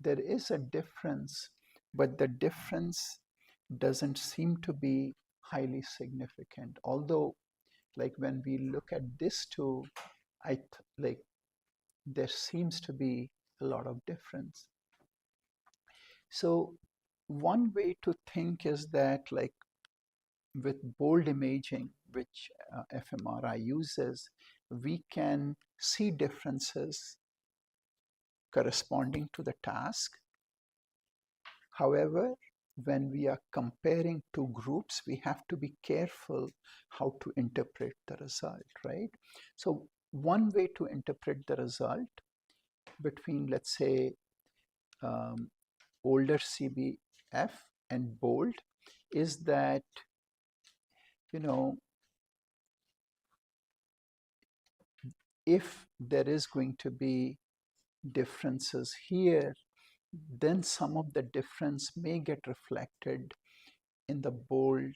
there is a difference, but the difference doesn't seem to be highly significant. Although, like when we look at this two, like there seems to be a lot of difference. So one way to think is that, like with bold imaging, which fMRI uses, we can see differences corresponding to the task. However, when we are comparing two groups, we have to be careful how to interpret the result, right? So one way to interpret the result between, let's say, older CBF and bold is that, you know, if there is going to be differences here, then some of the difference may get reflected in the bold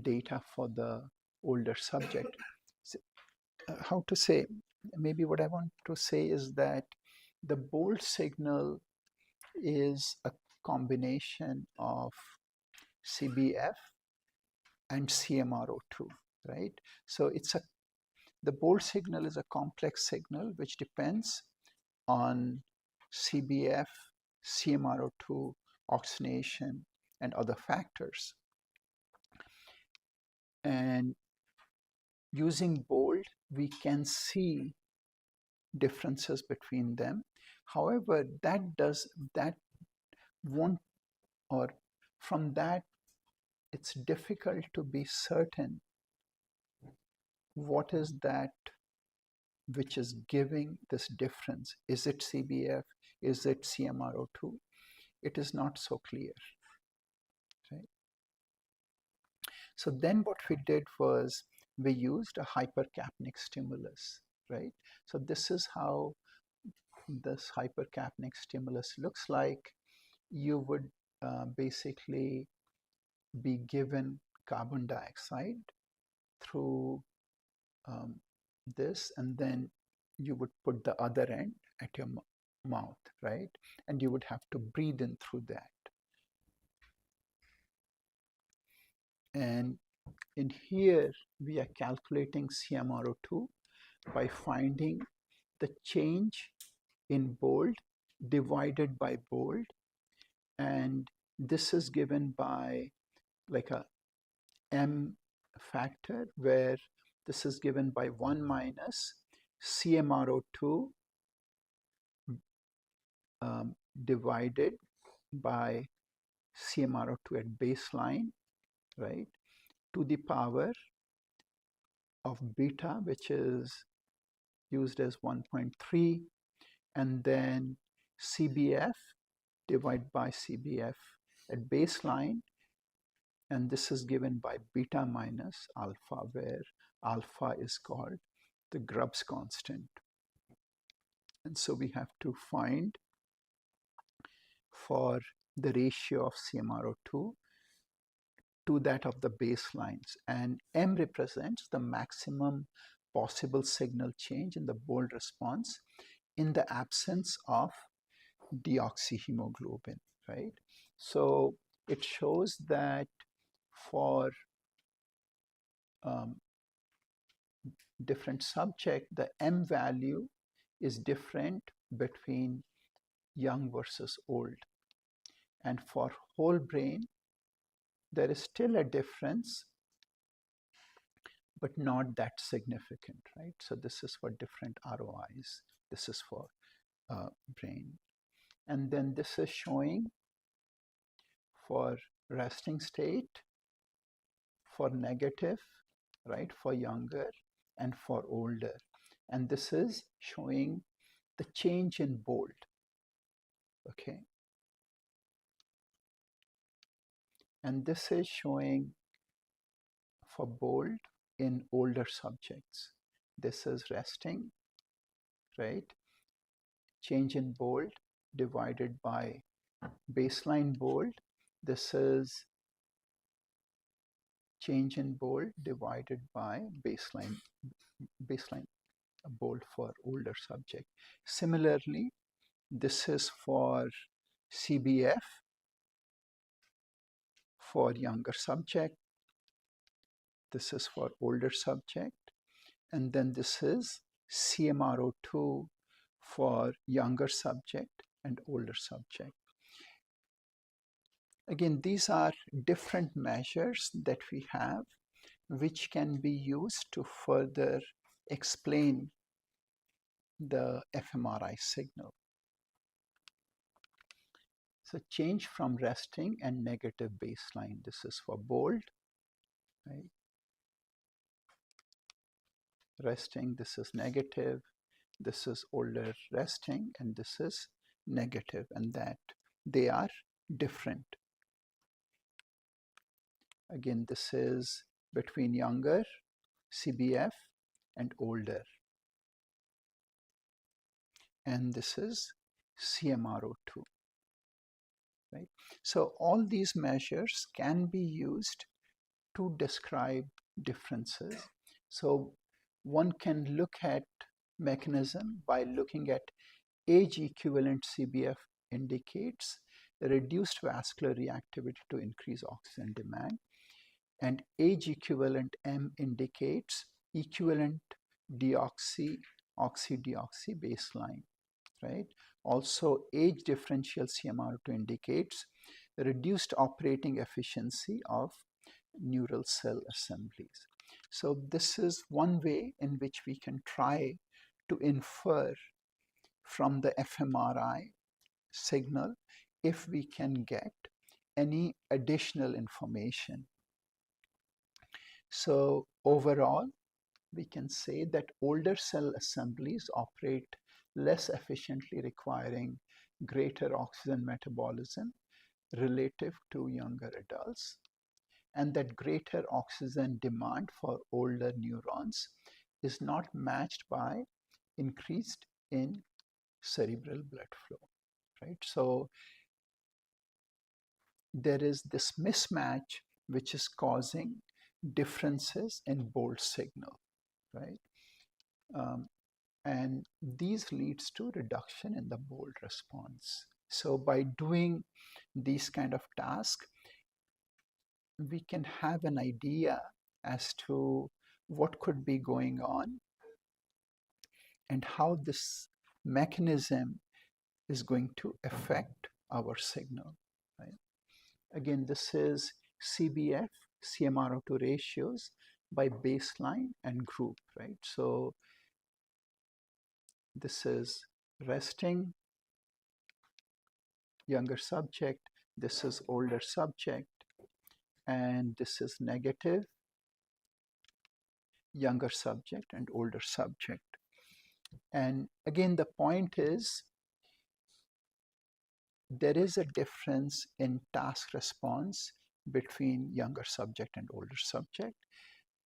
data for the older subject. So, how to say, maybe what I want to say is that the bold signal is a combination of CBF and CMRO2, right? So the bold signal is a complex signal which depends on CBF, CMRO2, oxidation, and other factors. And using bold, we can see differences between them. However, that won't, or from that, it's difficult to be certain what is that which is giving this difference. Is it CBF? Is it CMRO2? It is not so clear, right? So then what we did was we used a hypercapnic stimulus, right? So this is how this hypercapnic stimulus looks like. You would basically be given carbon dioxide through this, and then you would put the other end at your mouth, right? And you would have to breathe in through that. And in here, we are calculating CMRO2 by finding the change in bold divided by bold. And this is given by like a M factor, where this is given by 1 minus CMRO2 divided by CMRO2 at baseline, right, to the power of beta, which is used as 1.3, and then CBF divided by CBF at baseline, and this is given by beta minus alpha, where alpha is called the Grubbs constant. And so we have to find for the ratio of CMRO2 to that of the baselines, and M represents the maximum possible signal change in the bold response in the absence of deoxyhemoglobin, right? So it shows that for different subject, the M value is different between young versus old. And for whole brain, there is still a difference, but not that significant, right? So this is for different ROIs. This is for brain. And then this is showing for resting state, for negative, right, for younger, and for older. And this is showing the change in bold, okay? And this is showing for bold in older subjects. This is resting, right? Change in bold divided by baseline bold. This is change in bold divided by baseline bold for older subject. Similarly, this is for CBF for younger subject. This is for older subject. And then this is CMRO2 for younger subject and older subject. Again, these are different measures that we have which can be used to further explain the fMRI signal. So change from resting and negative baseline. This is for bold, right? Resting, this is negative. This is older resting, and this is negative, and that they are different. Again, this is between younger CBF and older. And this is CMRO2, right? So all these measures can be used to describe differences. So one can look at mechanism by looking at age equivalent CBF indicates reduced vascular reactivity to increase oxygen demand, and age equivalent M indicates equivalent deoxy, oxy-deoxy baseline, right? Also, age differential CMR2 indicates reduced operating efficiency of neural cell assemblies. So this is one way in which we can try to infer from the fMRI signal if we can get any additional information. So overall, we can say that older cell assemblies operate less efficiently, requiring greater oxygen metabolism relative to younger adults, and that greater oxygen demand for older neurons is not matched by increased in cerebral blood flow, right? So there is this mismatch which is causing differences in bold signal, right? And these leads to reduction in the bold response. So by doing these kind of tasks, we can have an idea as to what could be going on and how this mechanism is going to affect our signal, right? Again, this is CBF, CMRO2 ratios by baseline and group, right? So this is resting, younger subject, this is older subject, and this is negative, younger subject and older subject. And again, the point is there is a difference in task response between younger subject and older subject.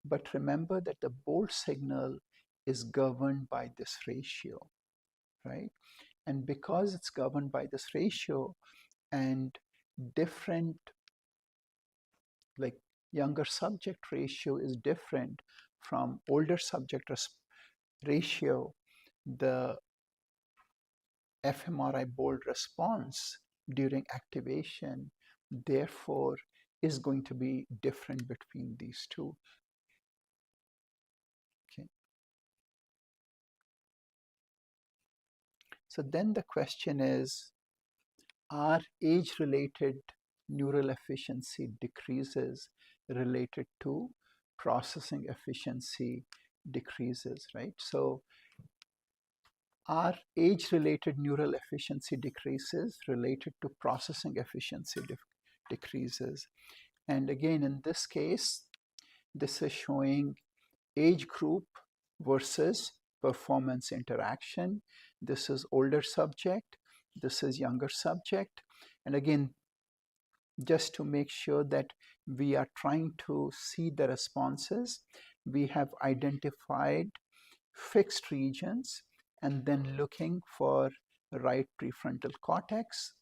But remember that the bold signal is governed by this ratio, right? And because it's governed by this ratio and different, like younger subject ratio is different from older subject ratio, the fMRI bold response during activation, therefore, is going to be different between these two. Okay. So then the question is, are age-related neural efficiency decreases related to processing efficiency decreases, right? So are age-related neural efficiency decreases related to processing efficiency decreases? And again, in this case, this is showing age group versus performance interaction. This is older subject, this is younger subject. And again, just to make sure that we are trying to see the responses. We have identified fixed regions and then looking for right prefrontal cortex,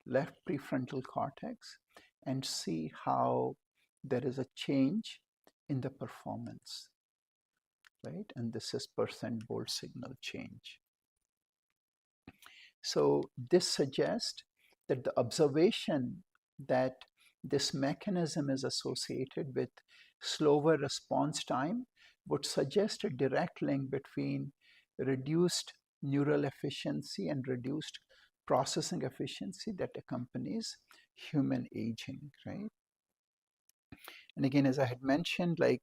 left prefrontal cortex, and see how there is a change in the performance, right? And this is percent bolt signal change. So this suggests that the observation that this mechanism is associated with slower response time would suggest a direct link between reduced neural efficiency and reduced processing efficiency that accompanies human aging, right? And again, as I had mentioned, like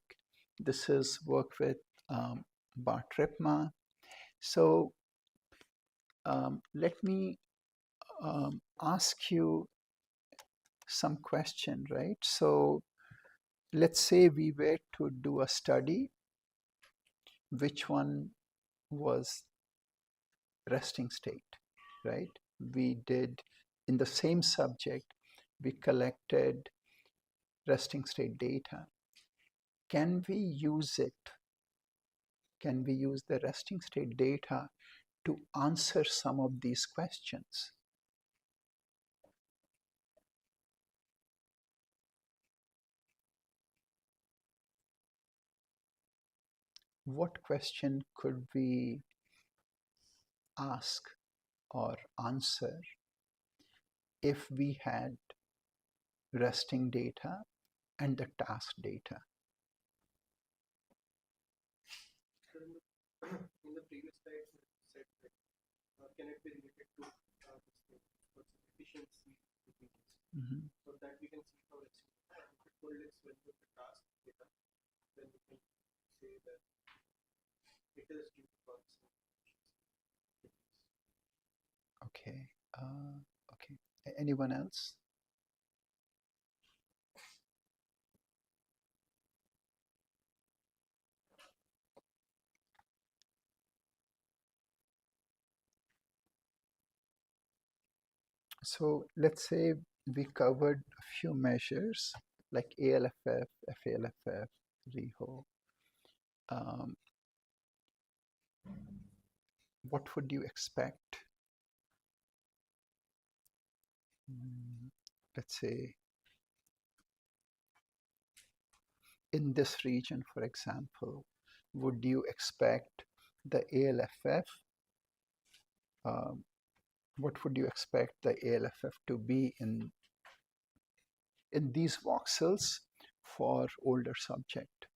this is work with Bart Ripma. So let me ask you some question, right? So let's say we were to do a study, which one was resting state, right? We did in the same subject, we collected resting state data. Can we use it? Can we use the resting state data to answer some of these questions? What question could we ask or answer if we had resting data and the task data? So in the previous slide, you said that can it be related to efficiency increases? Mhm. So that we can see how it's if it correlates well with the task data, then we can say that it is due to processing efficiency. Okay. Okay. Anyone else? So let's say we covered a few measures like ALFF, FALFF, REHO. What would you expect? Let's say in this region, for example, would you expect the ALFF? What would you expect the ALFF to be in these voxels for older subject?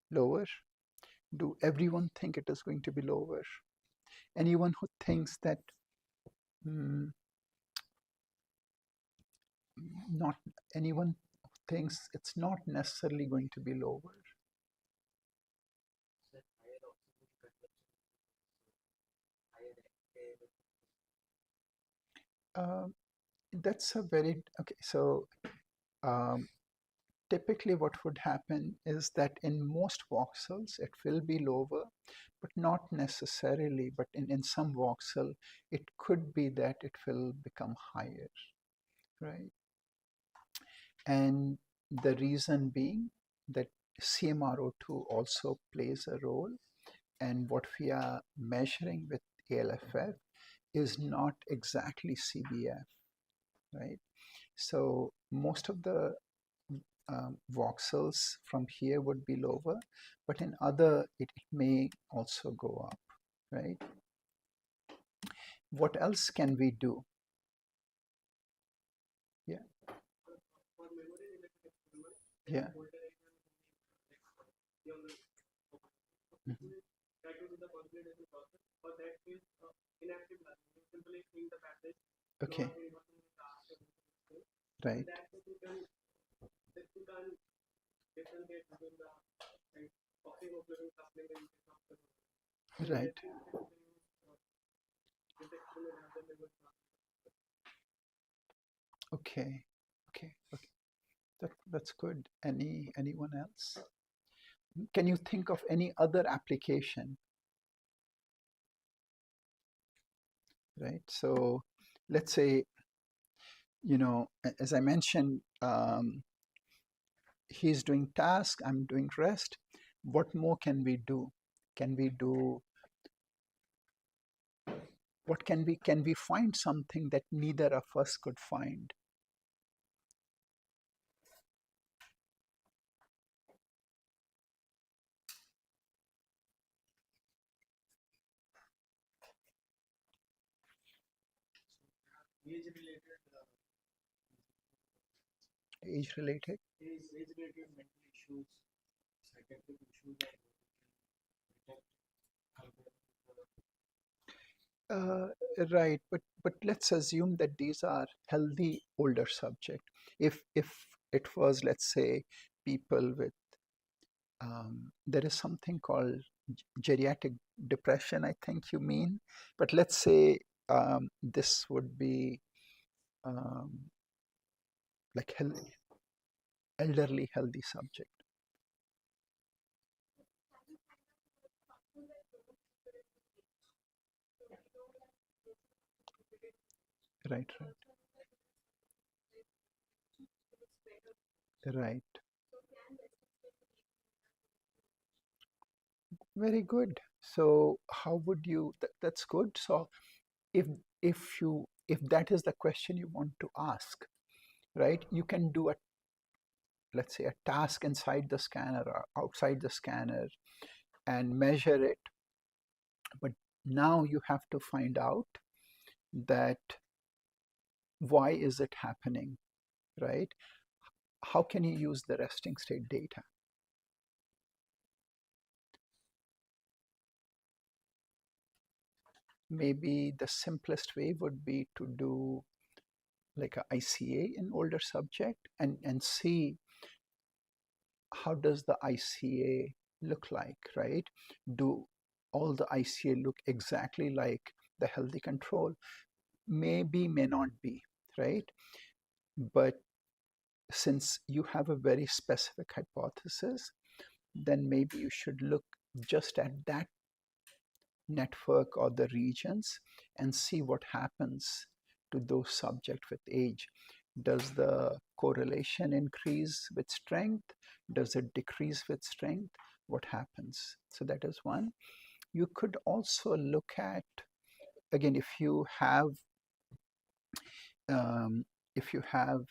Lower? Do everyone think it is going to be lower? Anyone who thinks that not anyone who thinks it's not necessarily going to be lower? That's a very okay. So typically what would happen is that in most voxels it will be lower, but not necessarily, but in some voxel it could be that it will become higher, right? And the reason being that CMRO2 also plays a role, and what we are measuring with ALFF is not exactly CBF, right? So most of the voxels from here would be lower, but in other it may also go up, right? What else can we do? Yeah. Yeah. Mhm. Okay. Right. Right. Okay. Okay. Okay. That's good. Anyone else? Can you think of any other application? right? So let's say, as I mentioned, he's doing task, I'm doing rest. What more can we do? Can we do, what can we find something that neither of us could find? Age-related Age-related? age-related mental issues, psychiatric issues are detect compared to Right, but let's assume that these are healthy older subject. If it was, let's say, people with there is something called geriatric depression, I think you mean. But let's say this would be um, like healthy, elderly healthy subject. Right, right. Very good. So how would you, that's good. So if if that is the question you want to ask, right, you can do a, let's say, a task inside the scanner or outside the scanner and measure it. But now you have to find out that why is it happening, right? How can you use the resting state data? Maybe the simplest way would be to do like a ICA in older subject and see how does the ICA look like, right? Do all the ICA look exactly like the healthy control? Maybe, may not be, right? But since you have a very specific hypothesis, then maybe you should look just at that network or the regions and see what happens to those subjects with age. Does the correlation increase with strength? Does it decrease with strength? What happens? So that is one. You could also look at, again, um, if you have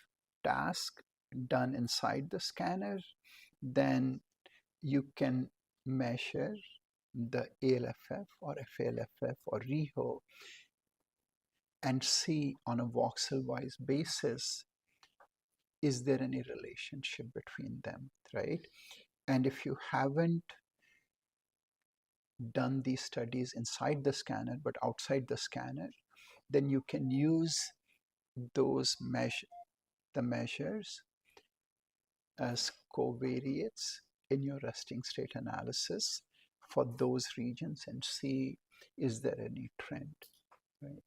task done inside the scanner, then you can measure the ALFF or FALFF or REHO and see on a voxel-wise basis, is there any relationship between them, right? And if you haven't done these studies inside the scanner but outside the scanner, then you can use the measures as covariates in your resting state analysis for those regions and see, is there any trend, right?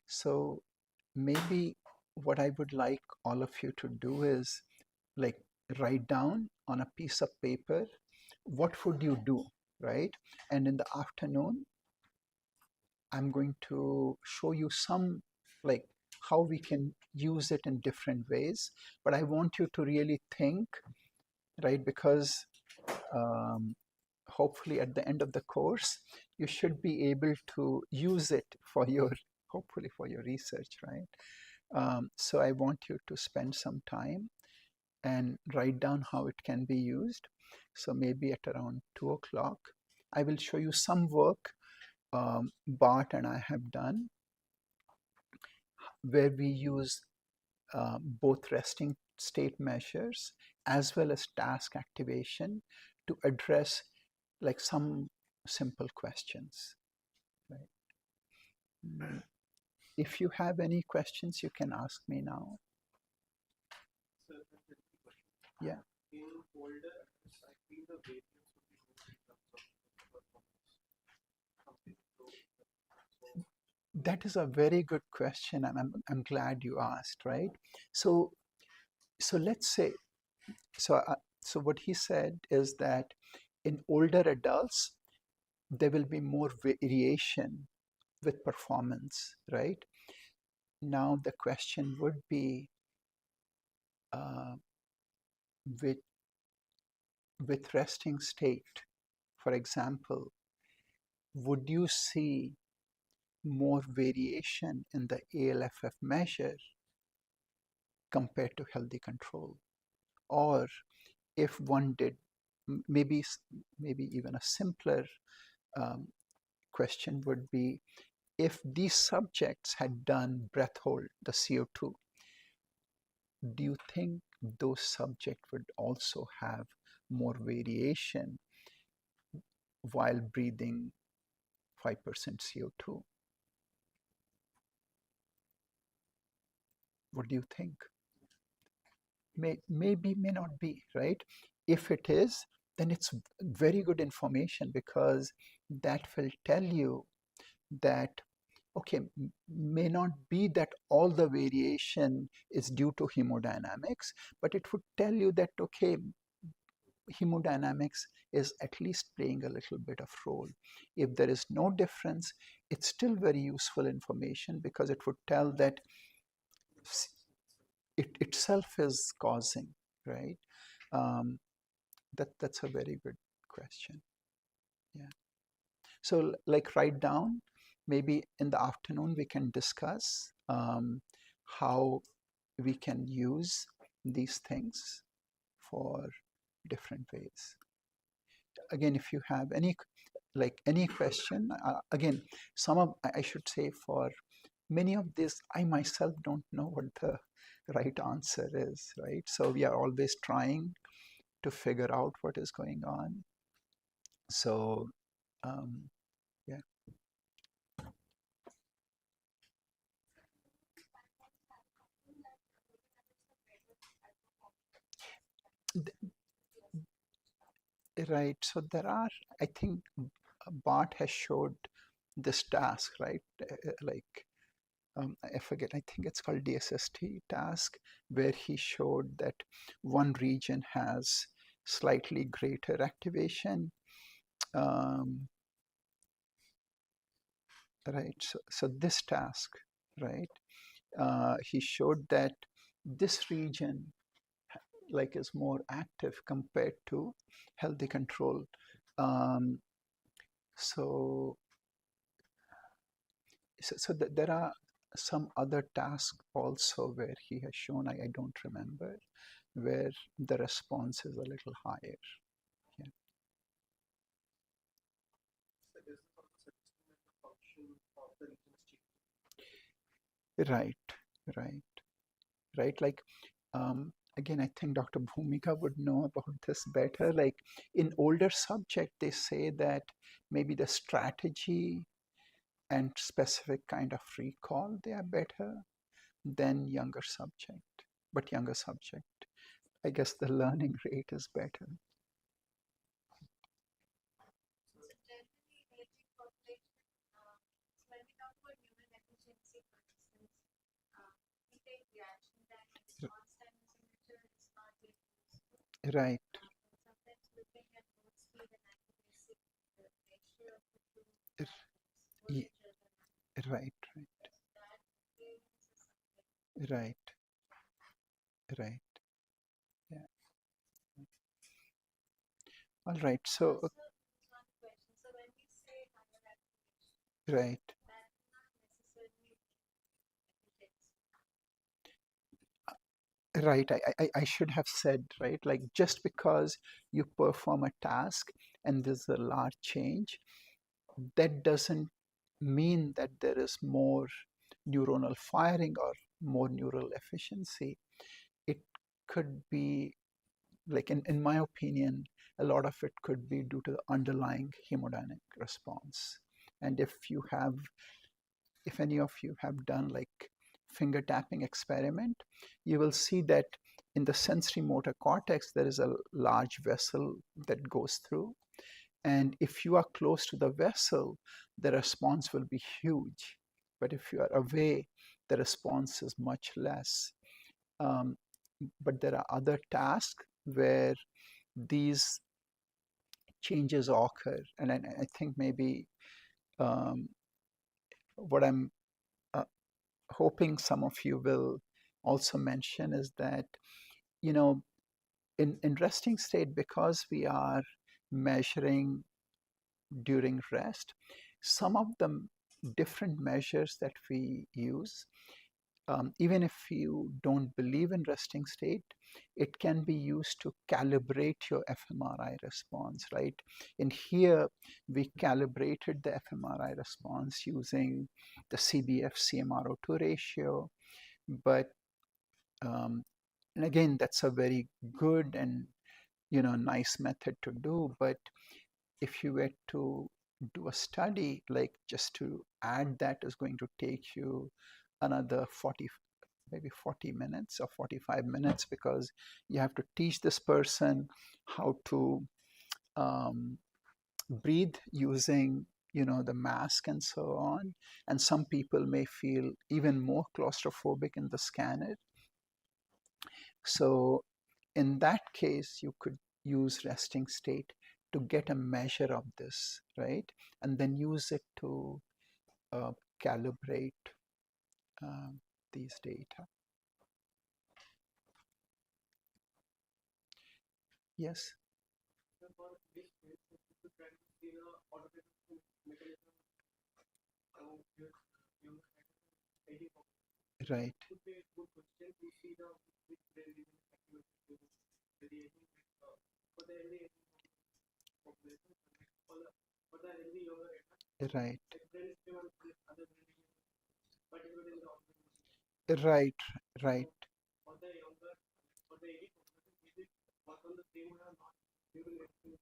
So maybe what I would like all of you to do is like write down on a piece of paper, what would you do, right? And in the afternoon, I'm going to show you some, like, how we can use it in different ways. But I want you to really think, right? Because hopefully at the end of the course, you should be able to use it for your, hopefully for your research, right? So I want you to spend some time and write down how it can be used. So maybe at around 2 o'clock, I will show you some work Bart and I have done where we use both resting state measures as well as task activation to address like some simple questions. Right? If you have any questions, you can ask me now. so that's the question. Yeah. In older, I feel the variance would be more in terms of performance compared to so That is a very good question. I'm glad you asked, right? So, so let's say, so what he said is that in older adults, there will be more variation with performance, right? Now the question would be, uh, with resting state, for example, would you see more variation in the ALFF measure compared to healthy control? Or if one did, maybe even a simpler um, question would be, if these subjects had done breath hold, the CO2, do you think those subjects would also have more variation while breathing 5% CO2? What do you think? Maybe, may not be, right? If it is, then it's very good information, because that will tell you that, okay, may not be that all the variation is due to hemodynamics, but it would tell you that, okay, hemodynamics is at least playing a little bit of role. If there is no difference, it's still very useful information, because it would tell that it itself is causing, right? That's a very good question. Yeah. So like write down, maybe in the afternoon we can discuss how we can use these things for different ways. Again, if you have any question, again, some of, I should say, for many of this, I myself don't know what the right answer is, right? So we are always trying to figure out what is going on. So yeah. Right. So there are, I think Bart has showed this task, right? Like, I forget, I think it's called DSST task, where he showed that one region has slightly greater activation. Right. So this task, right? He showed that this region like is more active compared to healthy control. Um, so there are some other tasks also where he has shown, I don't remember, where the response is a little higher. Yeah. So this is also suggesting that the function of the region is changing. Right. Like, again, I think Dr. Bhumika would know about this better. Like in older subject, they say that maybe the strategy and specific kind of recall, they are better than younger subject. But younger subject, I guess the learning rate is better. Right. Right, right, right. Yeah. All right. So, right. Right. I should have said, right, like just because you perform a task and there's a large change, that doesn't mean that there is more neuronal firing or more neural efficiency. It could be, like in my opinion, a lot of it could be due to the underlying hemodynamic response. And if any of you have done like finger tapping experiment, you will see that in the sensory motor cortex, there is a large vessel that goes through. And if you are close to the vessel, the response will be huge. But if you are away, the response is much less. Um, but there are other tasks where these changes occur. And I think maybe um, what I'm uh, hoping some of you will also mention is that, you know, in resting state, because we are measuring during rest, some of the different measures that we use, even if you don't believe in resting state, it can be used to calibrate your fMRI response, right? And here we calibrated the fMRI response using the CBF CMRO2 ratio. But and again, that's a very good and nice method to do. But if you were to do a study, like just to add that is going to take you another 40, maybe 40 minutes or 45 minutes, because you have to teach this person how to breathe using the mask and so on. And some people may feel even more claustrophobic in the scanner. So in that case, you could use resting state to get a measure of this, right? And then use it to calibrate these data. Yes. So for this case, if you try to see the automatic mechanism of your ID Right. would be a good question to see the which brain region is activated to radiation for the healthy population for the healthy yoga Right. like brain stem and other brain region, particularly in the Right. Right. for the younger for the AD population, is it work on the same way or not during resting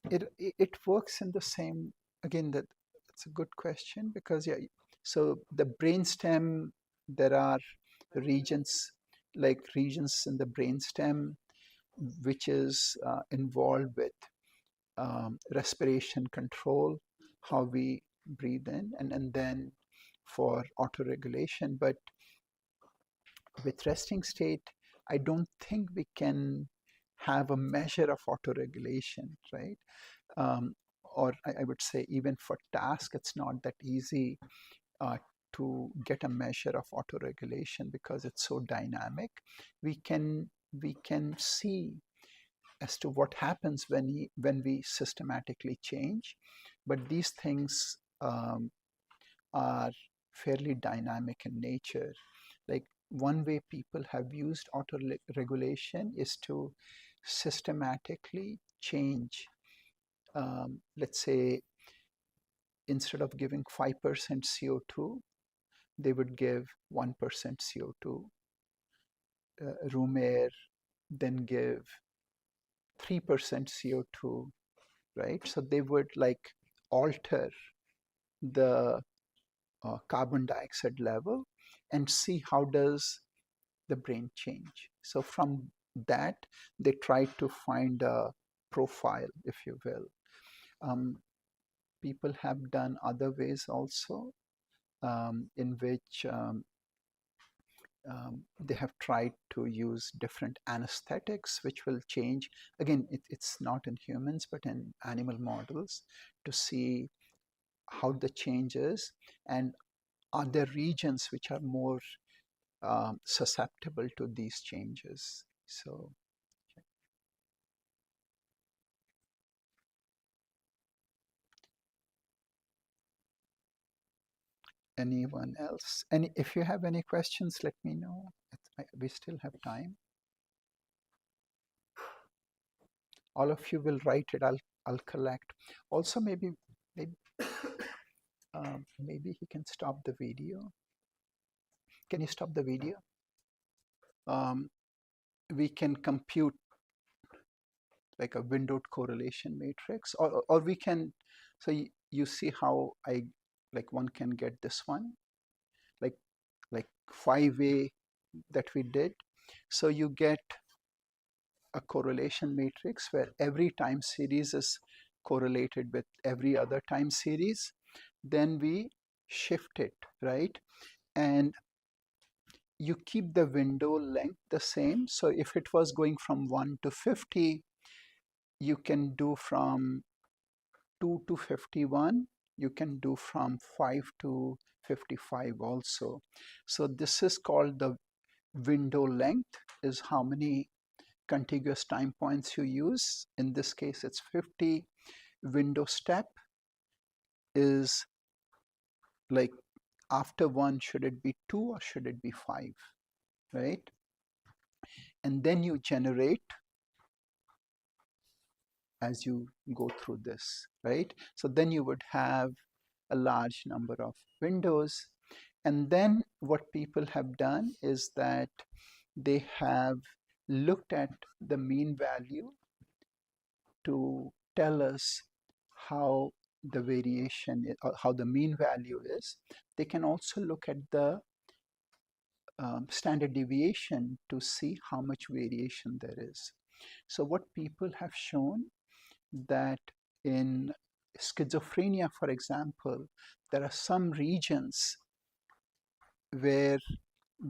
state? It works in the same. Again, that's a good question, because yeah, so the brainstem, there are regions, like regions in the brainstem which is involved with respiration control, how we breathe in, and then for autoregulation. But with resting state, I don't think we can have a measure of autoregulation, right? Or I would say even for task, it's not that easy uh, to get a measure of autoregulation, because it's so dynamic. We can see as to what happens when we systematically change, but these things are fairly dynamic in nature. Like, one way people have used auto regulation is to systematically change. Let's say instead of giving 5% CO2, they would give 1% CO2 room air, then give 3% CO2, right? So they would like alter the carbon dioxide level and see how does the brain change. So from that, they try to find a profile, if you will. People have done other ways also, in which they have tried to use different anesthetics, which will change. Again, it's not in humans, but in animal models, to see how the change is, and are there regions which are more susceptible to these changes. So anyone else? If you have any questions, let me know. We still have time. All of you will write it. I'll collect. Also, maybe maybe he can stop the video. Can you stop the video? We can compute like a windowed correlation matrix, or we can. So you see how like one can get this one, like 5A that we did. So you get a correlation matrix where every time series is correlated with every other time series. Then we shift it, right? And you keep the window length the same. So if it was going from 1 to 50, you can do from 2 to 51. You can do from 5 to 55 also. So this is called the window length, is how many contiguous time points you use. In this case, it's 50. Window step is like after 1, should it be 2 or should it be 5, right? And then you generate as you go through this, right? So then you would have a large number of windows. And then what people have done is that they have looked at the mean value to tell us how the variation, or how the mean value is. They can also look at the standard deviation to see how much variation there is. So what people have shown that in schizophrenia, for example, there are some regions where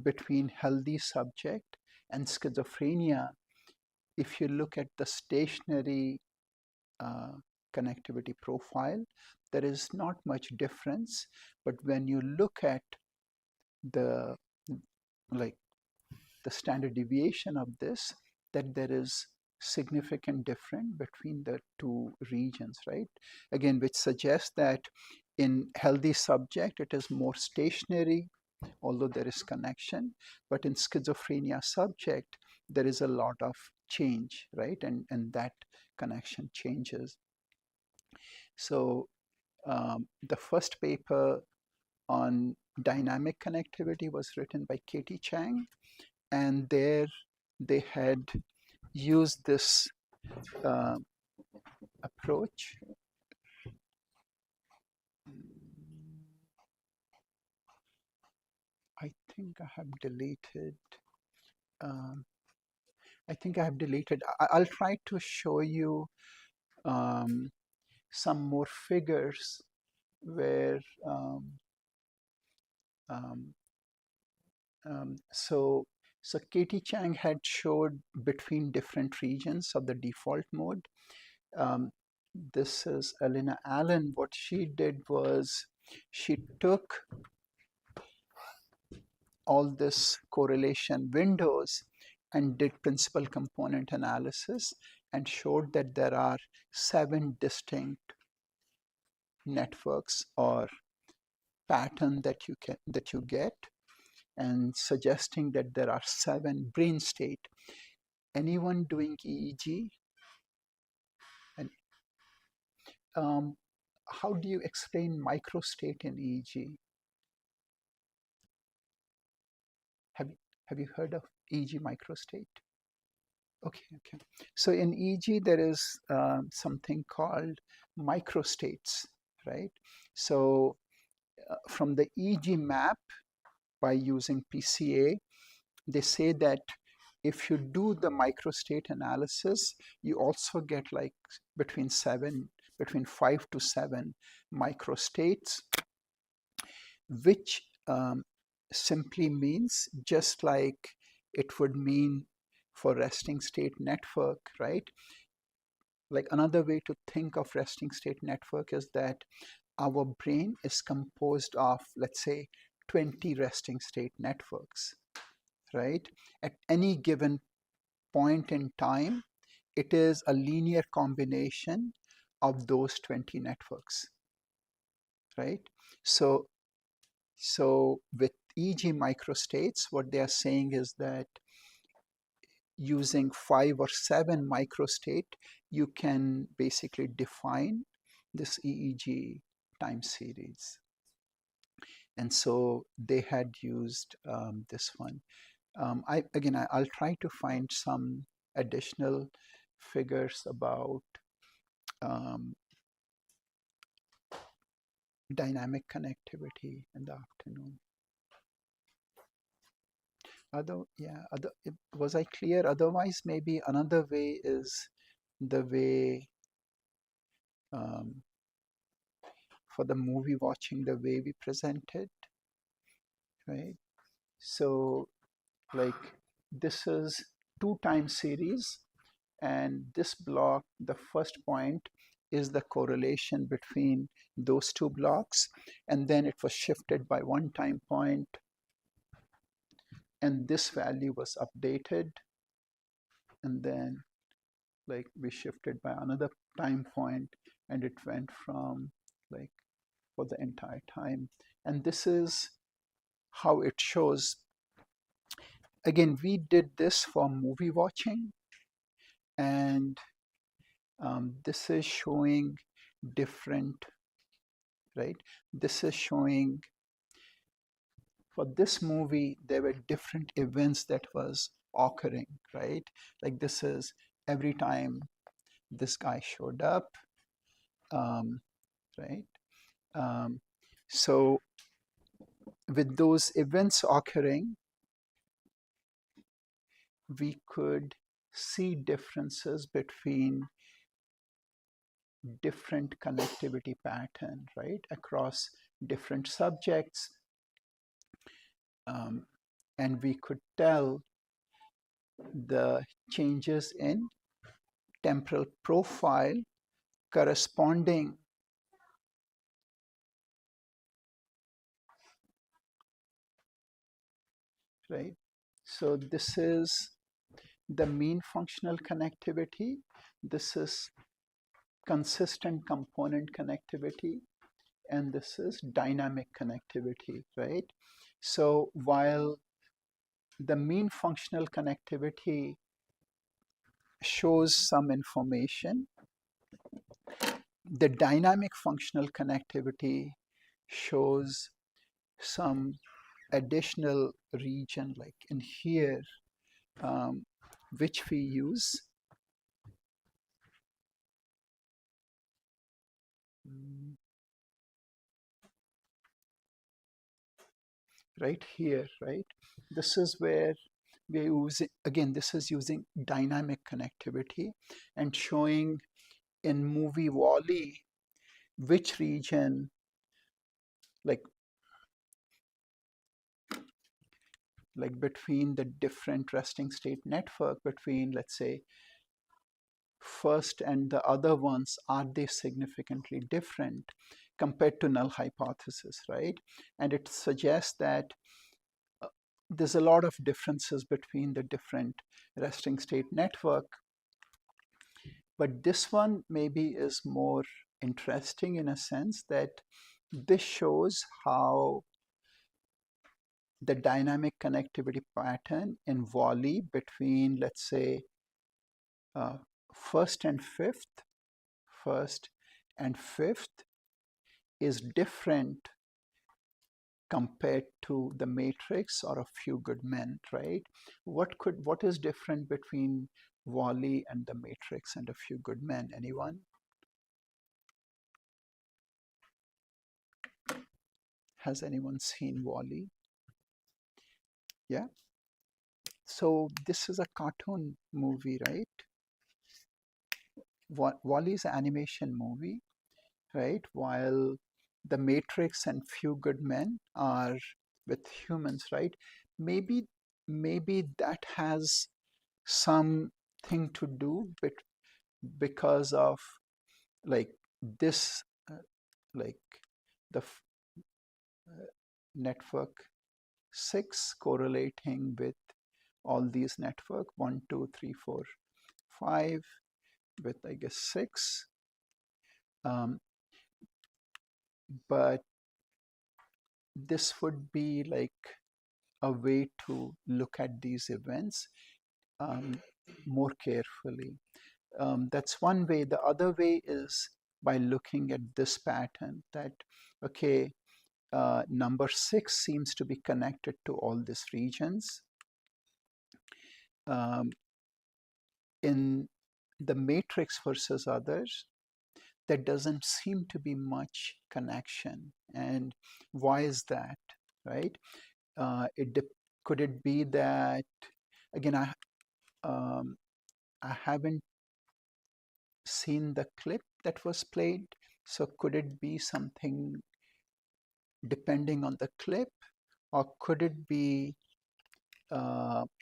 between healthy subject and schizophrenia, if you look at the stationary connectivity profile, there is not much difference. But when you look at the like the standard deviation of this, that there is significant difference between the two regions, right? Again, which suggests that in healthy subject, it is more stationary, although there is connection, but in schizophrenia subject, there is a lot of change, right? And that connection changes. So the first paper on dynamic connectivity was written by Katie Chang, and there they had used this approach. I think I have deleted. I think I have deleted. I'll try to show you some more figures where um, so Katie Chang had showed between different regions of the default mode. This is Elena Allen. What she did was she took all this correlation windows and did principal component analysis and showed that there are 7 distinct networks or pattern that you get, and suggesting that there are 7 brain state. Anyone doing EEG? And how do you explain microstate in EEG? Have you heard of EEG microstate? Okay. So in EEG, there is something called microstates, right? So from the EEG map, by using PCA, they say that if you do the microstate analysis, you also get like between 5 to 7 microstates, which simply means, just like it would mean for resting state network, right? Like another way to think of resting state network is that our brain is composed of, let's say, 20 resting state networks, right? At any given point in time, it is a linear combination of those 20 networks, right? So with EEG microstates, what they are saying is that using 5 or 7 microstate, you can basically define this EEG time series. And so they had used this one. I'll try to find some additional figures about dynamic connectivity in the afternoon. Was I clear? Otherwise, maybe another way is the way for the movie watching, the way we presented, right? So like this is 2 time series and this block, the first point, is the correlation between those two blocks, and then it was shifted by one time point, and this value was updated, and then like we shifted by another time point, and it went from like for the entire time. And this is how it shows. Again, we did this for movie watching, and this is showing different, right? This is showing for this movie, there were different events that was occurring, right? Like this is every time this guy showed up, right? Um, so with those events occurring, we could see differences between different connectivity pattern, right, across different subjects. And we could tell the changes in temporal profile corresponding, right? So this is the mean functional connectivity. This is consistent component connectivity, and this is dynamic connectivity, right? So while the mean functional connectivity shows some information, the dynamic functional connectivity shows some additional region, like in here, which we use right here, right? This is where we're using, again, this is using dynamic connectivity and showing in movie Wall-E which region, like between the different resting state network, between, let's say, first and the other ones, are they significantly different compared to null hypothesis, right? And it suggests that there's a lot of differences between the different resting state network. But this one maybe is more interesting in a sense that this shows how the dynamic connectivity pattern in Wall-E between, let's say, first and fifth is different compared to the matrix or a few good men, right? What is different between Wall-E and the matrix and a few good men? Anyone? Has anyone seen Wall-E? Yeah. So this is a cartoon movie, right? Wall-E is an animation movie, right? While the Matrix and Few Good Men are with humans, right? Maybe that has something to do with, because of like this, like the network 6 correlating with all these network 1, 2, 3, 4, 5 with, I guess, 6. But this would be like a way to look at these events more carefully. That's one way. The other way is by looking at this pattern that, okay, number 6 seems to be connected to all these regions. In the matrix versus others, there doesn't seem to be much connection. And why is that, right? Could it be that, again, I haven't seen the clip that was played, so could it be something depending on the clip, or could it be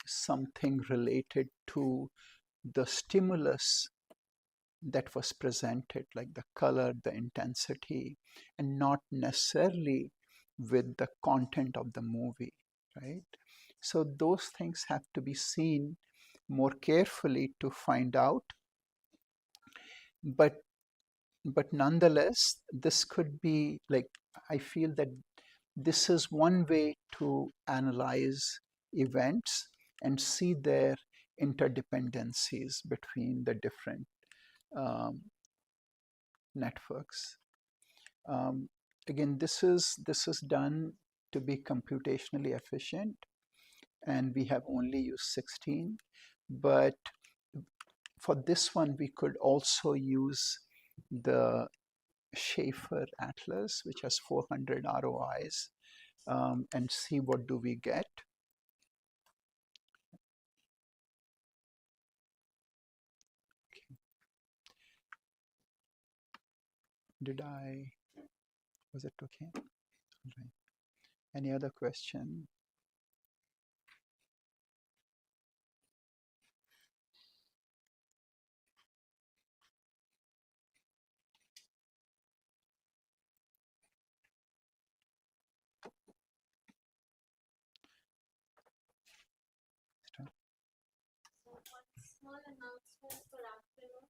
something related to the stimulus that was presented, like the color, the intensity, and not necessarily with the content of the movie, right? So those things have to be seen more carefully to find out. But nonetheless, this could be like, I feel that this is one way to analyze events and see their interdependencies between the different um, networks. Um, Again, this is done to be computationally efficient, and we have only used 16. But for this one, we could also use the Schaefer Atlas, which has 400 ROIs, and see what do we get. Was it okay? All right. Any other question? So one small announcement for afternoon.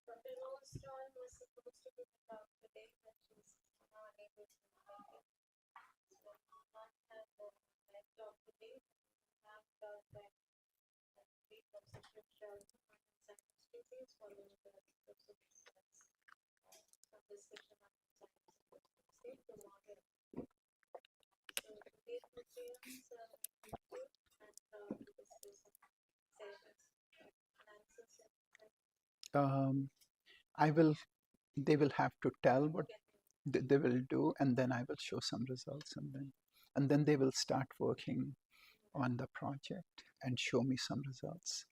Dr. Rose John was supposed to be the talk today, but she's not able to make it. So we will not have the live talk today. We have the brief of subscription on species following the subscriptions. Some discussion on science tomorrow. So today's materials are good and discuss sessions. I will. They will have to tell what they will do, and then I will show some results, and then they will start working on the project and show me some results.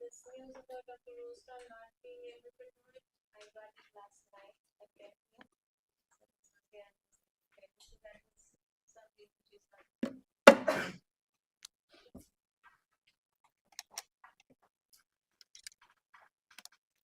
This news about Dr. Rostal not being able to do it, I got it last night again. So that is something which is not